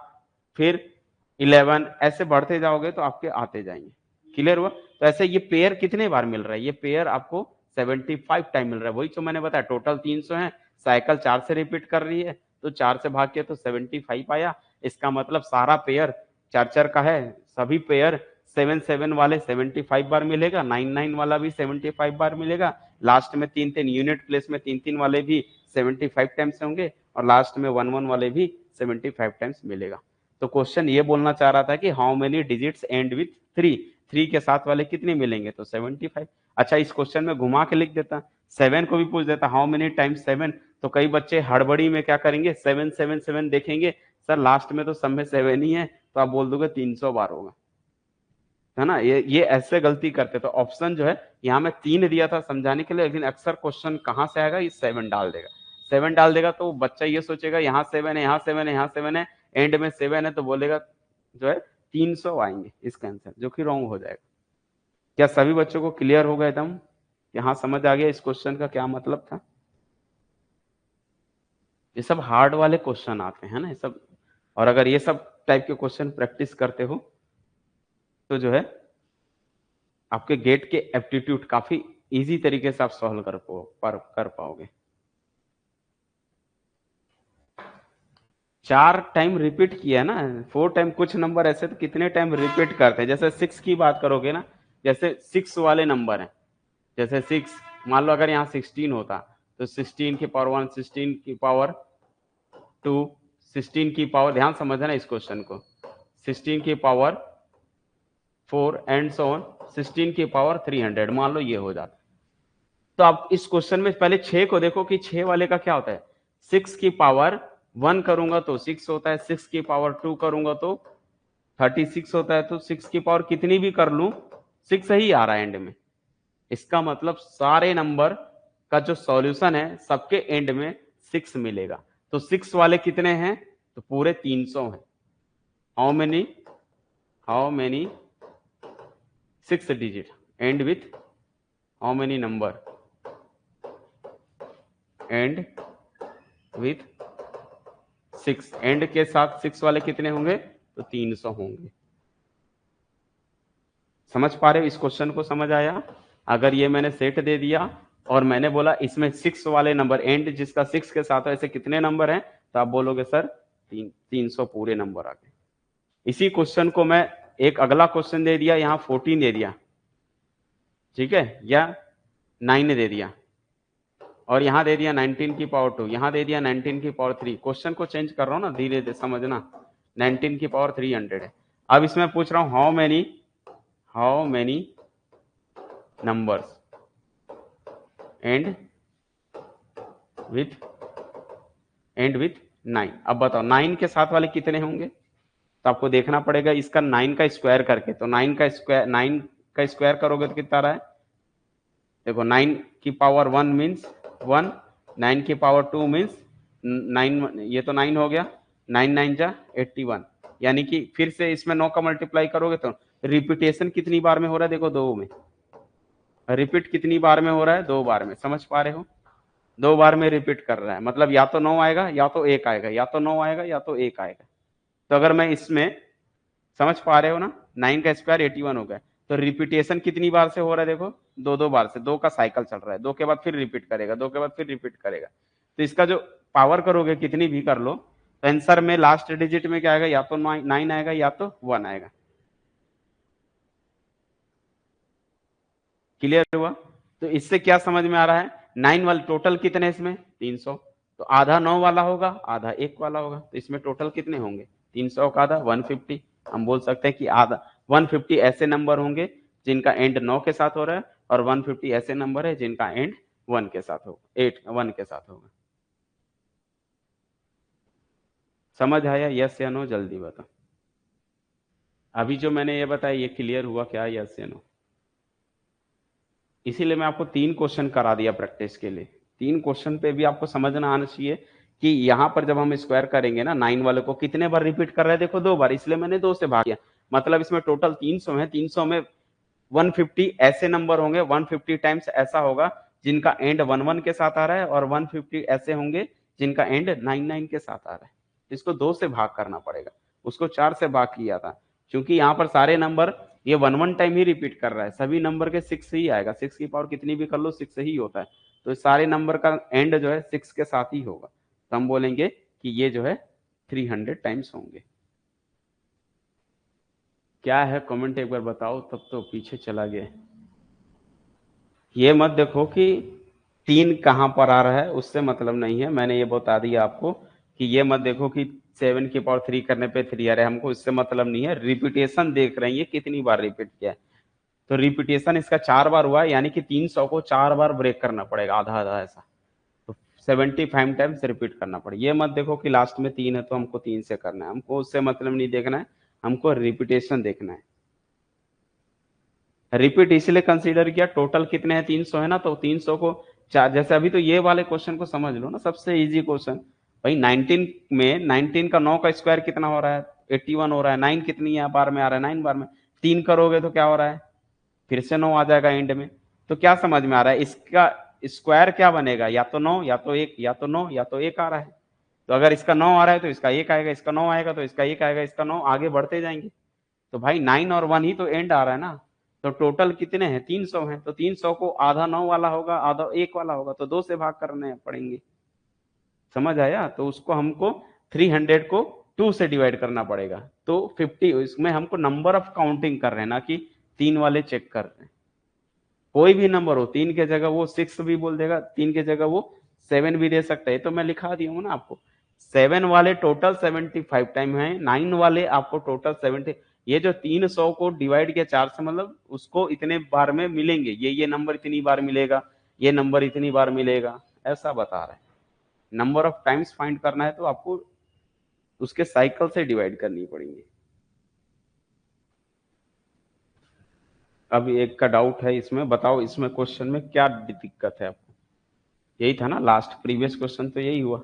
फिर 11 ऐसे बढ़ते जाओगे तो आपके आते जाएंगे। क्लियर हुआ? तो ऐसे ये पेयर कितने बार मिल रहा है, ये पेयर आपको 75 टाइम मिल रहा है। वही जो मैंने बताया, टोटल 300 है, साइकिल 4 से रिपीट कर रही है तो 4 से भाग के तो 75 आया। इसका मतलब सारा पेयर 4 का है, सभी पेयर 7 वाले 75 बार मिलेगा, 9 वाला भी 75 बार मिलेगा। लास्ट में 3 यूनिट प्लेस में 3 वाले भी 75 टाइम्स होंगे, और लास्ट में 1 वाले भी 75 टाइम्स मिलेगा। तो क्वेश्चन ये बोलना चाह रहा था कि how many digits and with 3, 3 के साथ वाले कितने मिलेंगे तो 75। अच्छा, इस क्वेश्चन में घुमा के लिख देता, 7 को भी पूछ देता हाउ मेनी टाइम्स 7। तो कई बच्चे हड़बड़ी में क्या करेंगे, 7 देखेंगे, सर लास्ट में तो सब में 7 ही है, तो आप बोल दोगे 300 बार होगा, है ना। ये ऐसे गलती करते। तो ऑप्शन जो है यहाँ में 3 दिया था समझाने के लिए, लेकिन अक्सर क्वेश्चन कहाँ से आएगा, ये 7 डाल देगा। 7 डाल देगा तो बच्चा ये सोचेगा यहाँ 7 है, यहाँ 7 है, यहाँ 7 है, एंड में 7 है, तो बोलेगा जो है 300 आएंगे इसका आंसर, जो कि रॉन्ग हो जाएगा। क्या सभी बच्चों को क्लियर होगा एकदम? यहाँ समझ आ गया इस क्वेश्चन का क्या मतलब था? ये सब हार्ड वाले क्वेश्चन आते हैं ना ये सब, और अगर ये सब टाइप के क्वेश्चन प्रैक्टिस करते हो तो जो है आपके गेट के एप्टीट्यूड काफी इजी तरीके से आप सॉल्व कर पाओगे। 4 टाइम रिपीट किया ना, 4 टाइम। कुछ नंबर ऐसे तो कितने टाइम रिपीट करते हैं, जैसे 6 की बात करोगे ना, जैसे 6 वाले नंबर हैं, जैसे 6, मान लो अगर यहाँ 16 होता तो 16 की पावर 1, 16 की पावर 2, 16 की पावर, ध्यान समझना इस क्वेश्चन को, 16 की पावर 4 एंड सो ऑन, 16 की पावर 300, मान लो ये हो जाता। तो आप इस क्वेश्चन में पहले 6 को देखो कि 6 वाले का क्या होता है। 6 की पावर 1 करूंगा तो 6 होता है, 6 की पावर 2 करूंगा तो 36 होता है। तो 6 की पावर कितनी भी कर लूं 6 ही आ रहा है एंड में। इसका मतलब सारे नंबर का जो सॉल्यूशन है सबके एंड में 6 मिलेगा। तो 6 वाले कितने हैं, तो पूरे 300 हैं। How many 6 digit and with how many number and with 6, and के साथ 6 वाले कितने होंगे, तो 300 होंगे। समझ पा रहे हो इस क्वेश्चन को, समझ आया। अगर ये मैंने सेट दे दिया और मैंने बोला इसमें 6 वाले नंबर एंड जिसका 6 के साथ है, ऐसे कितने नंबर हैं, तो आप बोलोगे सर 300 पूरे नंबर आ गए। इसी क्वेश्चन को मैं एक अगला क्वेश्चन दे दिया, यहाँ 14 दे दिया, ठीक है, या 9 दे दिया, और यहाँ दे दिया 19 की पावर 2, यहाँ दे दिया 19 की पावर 3। क्वेश्चन को चेंज कर रहा हूँ ना, धीरे धीरे समझना। 19 की पावर 300 है। अब इसमें पूछ रहा हूँ how many numbers and with 9। अब बताओ 9 के साथ वाले कितने होंगे, तो आपको देखना पड़ेगा इसका 9 का स्क्वायर करके। तो 9 का स्क्वायर करोगे तो कितना आ रहा है, देखो 9 की पावर 1 मीन्स 1, 9 की पावर 2 मीन्स 9, ये तो 9 हो गया, 9 9 जा 81। यानी कि फिर से इसमें 9 का मल्टीप्लाई करोगे तो रिपीटेशन कितनी बार में हो रहा है, देखो 2 में। रिपीट कितनी बार में हो रहा है, 2 बार में। समझ पा रहे हो, 2 बार में रिपीट कर रहा है, मतलब या तो 9 आएगा या तो 1 आएगा, या तो 9 आएगा या तो 1 आएगा। तो अगर मैं इसमें, समझ पा रहे हो ना, 9 का स्क्वायर 81 हो गया। तो रिपीटेशन कितनी बार से हो रहा है, देखो 2 बार से, 2 का साइकिल चल रहा है, 2 के बाद फिर रिपीट करेगा, 2 के बाद फिर रिपीट करेगा। तो इसका जो पावर करोगे कितनी भी कर लो, तो आंसर में लास्ट डिजिट में क्या आएगा, या तो 9 आएगा या तो 1 आएगा। क्लियर हुआ। तो इससे क्या समझ में आ रहा है, 9 वाले टोटल कितने इसमें 300, तो आधा 9 वाला होगा, आधा 1 वाला होगा। तो इसमें टोटल कितने होंगे, 300 का आधा 150। हम बोल सकते हैं कि आधा 150 ऐसे नंबर होंगे जिनका एंड 9 के साथ हो रहा है, और 150 ऐसे नंबर है जिनका एंड 1 के साथ होगा, 1 के साथ होगा। समझ आया, यस या नो, जल्दी बताओ। अभी जो मैंने ये बताया ये क्लियर हुआ क्या, यस या नो। इसीलिए मैं आपको 3 क्वेश्चन करा दिया प्रैक्टिस के लिए। 3 क्वेश्चन पे भी आपको समझना आना चाहिए कि यहाँ पर जब हम स्क्वायर करेंगे ना 9 वाले को, कितने बार रिपीट कर रहे हैं, देखो 2 बार, इसलिए मैंने 2 से भाग किया। मतलब इसमें टोटल 300 है, 300 में 150 ऐसे नंबर होंगे, 150 टाइम्स ऐसा होगा जिनका एंड 1 के साथ आ रहा है, और 150 ऐसे होंगे जिनका एंड 9 के साथ आ रहा है। इसको 2 से भाग करना पड़ेगा, उसको 4 से भाग किया था, क्योंकि यहाँ पर सारे नंबर ये 1 टाइम ही रिपीट कर रहा है, सभी नंबर के 6 ही आएगा, 6 की पावर कितनी भी कर लो 6 ही होता है। तो सारे नंबर का एंड जो है 6 के साथ ही होगा। तो हम बोलेंगे कि ये जो है 300 टाइम्स होंगे। क्या है कमेंट एक बार बताओ, तब तो पीछे चला गया। ये मत देखो कि 3 कहाँ पर आ रहा है, उससे मतलब नहीं है, मैंने ये बता दिया आपको कि ये मत देखो कि 7 की पावर 3 करने पे 3 आ रहा है, हमको इससे मतलब नहीं है। रिपीटेशन देख रहे हैं ये कितनी बार रिपीट किया है। तो रिपीटेशन इसका 4 बार हुआ है, यानी कि 300 को 4 बार ब्रेक करना पड़ेगा, आधा आधा ऐसा। तो 75 टाइम्स रिपीट करना पड़ेगा। ये मत देखो कि लास्ट में 3 है तो हमको 3 से करना है, हमको उससे मतलब नहीं देखना है, हमको रिपीटेशन देखना है। रिपीट इसलिए कंसीडर किया, टोटल कितने हैं 300 है ना, तो 300 को 4, जैसे अभी तो ये वाले क्वेश्चन को समझ लो ना, सबसे इजी क्वेश्चन। भाई 19 में 19 का 9 का स्क्वायर कितना हो रहा है, 81 हो रहा है। 9 कितनी है बार में आ रहा है, 9 बार में। 3 करोगे तो क्या हो रहा है, फिर से 9 आ जाएगा एंड में। तो क्या समझ में आ रहा है, इसका स्क्वायर क्या बनेगा, या तो 9 या तो 1, या तो 9 या तो 1 आ रहा है। तो अगर इसका 9 आ रहा है तो इसका 1 आएगा, इसका 9 आएगा तो इसका 1 आएगा, इसका 9, आगे बढ़ते जाएंगे। तो भाई 9 और 1 ही तो एंड आ रहा है ना। तो टोटल कितने हैं, 300 हैं। तो 300 को आधा 9 वाला होगा, आधा 1 वाला होगा, तो 2 से भाग करने पड़ेंगे। समझ आया। तो उसको हमको 300 को 2 से डिवाइड करना पड़ेगा। तो 50, इसमें हमको नंबर ऑफ काउंटिंग कर रहे हैं ना कि 3 वाले चेक कर रहे हैं। कोई भी नंबर हो, 3 के जगह वो 6 भी बोल देगा, 3 के जगह वो 7 भी दे सकता है। तो मैं लिखा दिया हूँ ना आपको, 7 वाले टोटल 75 टाइम है, 9 वाले आपको टोटल 70। ये जो 300 को डिवाइड किया 4 से, मतलब उसको इतने बार में मिलेंगे, ये नंबर इतनी बार मिलेगा, ये नंबर इतनी बार मिलेगा, ऐसा बता रहा है। नंबर ऑफ टाइम्स फाइंड करना है तो आपको उसके साइकिल से डिवाइड करनी पड़ेंगे। अब एक का डाउट है इसमें, बताओ इसमें क्वेश्चन में क्या दिक्कत है आपको? यही था ना लास्ट प्रीवियस क्वेश्चन, तो यही हुआ।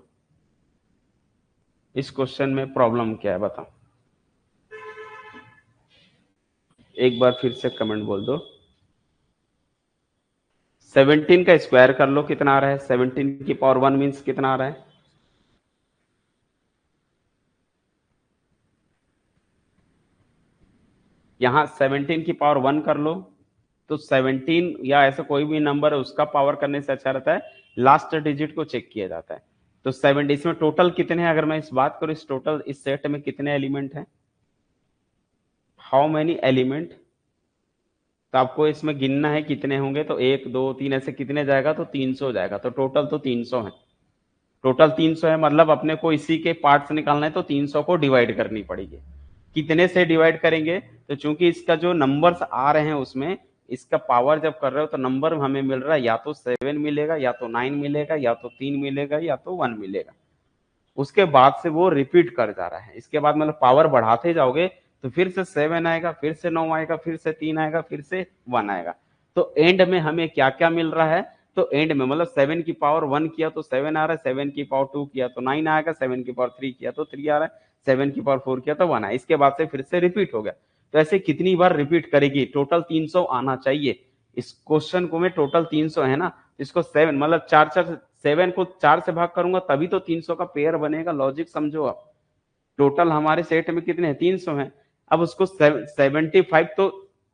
इस क्वेश्चन में प्रॉब्लम क्या है बताओ, एक बार फिर से कमेंट बोल दो। 17 का स्क्वायर कर लो, कितना आ रहा है? 17 की पावर 1 मीन्स कितना आ रहा है? यहां 17 की पावर 1 कर लो, तो 17 या ऐसा कोई भी नंबर है उसका पावर करने से अच्छा रहता है लास्ट डिजिट को चेक किया जाता है। तो 70 इसमें टोटल कितने हैं? अगर मैं इस बात करूं, इस टोटल इस सेट में कितने एलिमेंट हैं? How many element? तो आपको इसमें गिनना है कितने होंगे, तो 1 2 3 ऐसे कितने जाएगा, तो 300 जाएगा। तो टोटल तो 300 है, टोटल 300 है, मतलब अपने को इसी के पार्ट्स निकालना है, तो 300 को डिवाइड करनी पड़ेगी। कितने से डिवाइड करेंगे? तो चूंकि इसका जो नंबर्स आ रहे हैं उसमें, इसका पावर जब कर रहे हो तो नंबर हमें मिल रहा है या तो 7 मिलेगा, या तो 9 मिलेगा, या तो 3 मिलेगा, या तो 1 मिलेगा। उसके बाद से वो रिपीट कर जा रहा है। इसके बाद मतलब पावर बढ़ाते जाओगे तो फिर से 7 आएगा, फिर से 9 आएगा, फिर से 3 आएगा, फिर से 1 आएगा। तो एंड में हमें क्या क्या मिल रहा है? तो एंड में मतलब 7 की पावर 1 किया तो 7 आ रहा है, 7 की पावर 2 किया तो 9 आएगा, 7 की पावर 3 किया तो 3 आ रहा है, 7 की पावर 4 किया तो 1 है। इसके बाद से फिर से रिपीट हो गया। तो ऐसे कितनी बार रिपीट करेगी? टोटल 300 आना चाहिए। इस क्वेश्चन को में टोटल 300 है ना, इसको 7 मतलब 7 को 4 से भाग करूंगा तभी तो 300 का पेयर बनेगा। लॉजिक समझो आप। टोटल हमारे सेट में कितने हैं? 300 हैं। अब उसको 75 तो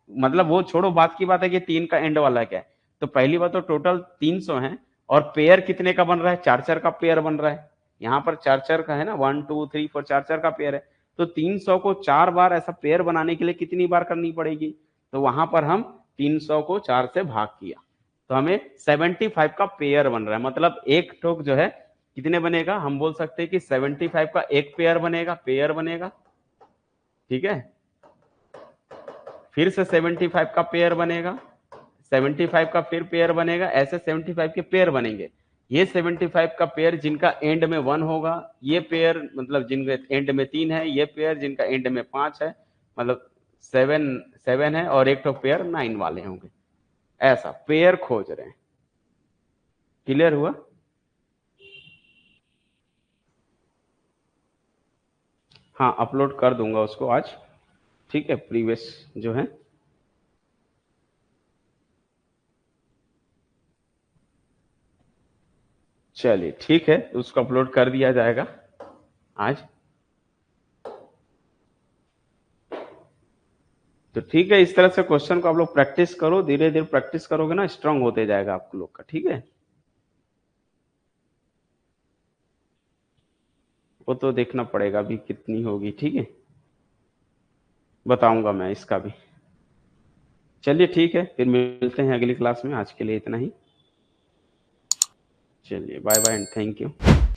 मतलब वो छोड़ो, बात की बात है कि 3 का एंड वाला क्या है। तो पहली बात तो टोटल 300 है, और पेयर कितने का बन रहा है? 4 का पेयर बन रहा है। यहाँ पर 4 का है ना, 1 2 3 4, 4 का पेयर है। तो 300 को 4 बार ऐसा पेयर बनाने के लिए कितनी बार करनी पड़ेगी? तो वहां पर हम 300 को 4 से भाग किया, तो हमें 75 का पेयर बन रहा है। मतलब एक ठोक जो है कितने बनेगा? हम बोल सकते हैं कि 75 का एक पेयर बनेगा, पेयर बनेगा, ठीक है। फिर से 75 का पेयर बनेगा, 75 का फिर पेयर बनेगा, ऐसे 75 के पेयर बनेंगे। ये 75 का पेयर जिनका एंड में 1 होगा, ये पेयर मतलब जिनके एंड में 3 है, ये पेयर जिनका एंड में 5 है, मतलब 7 है, और एक तो पेयर 9 वाले होंगे। ऐसा पेयर खोज रहे हैं। क्लियर हुआ? हाँ, अपलोड कर दूंगा उसको आज, ठीक है, प्रीवियस जो है। चलिए ठीक है, उसको अपलोड कर दिया जाएगा आज। तो ठीक है, इस तरह से क्वेश्चन को आप लोग प्रैक्टिस करो, धीरे धीरे प्रैक्टिस करोगे ना, स्ट्रांग होते जाएगा आप लोग का, ठीक है। वो तो देखना पड़ेगा अभी कितनी होगी, ठीक है, बताऊंगा मैं इसका भी। चलिए ठीक है, फिर मिलते हैं अगली क्लास में। आज के लिए इतना ही। चलिए bye bye and thank you.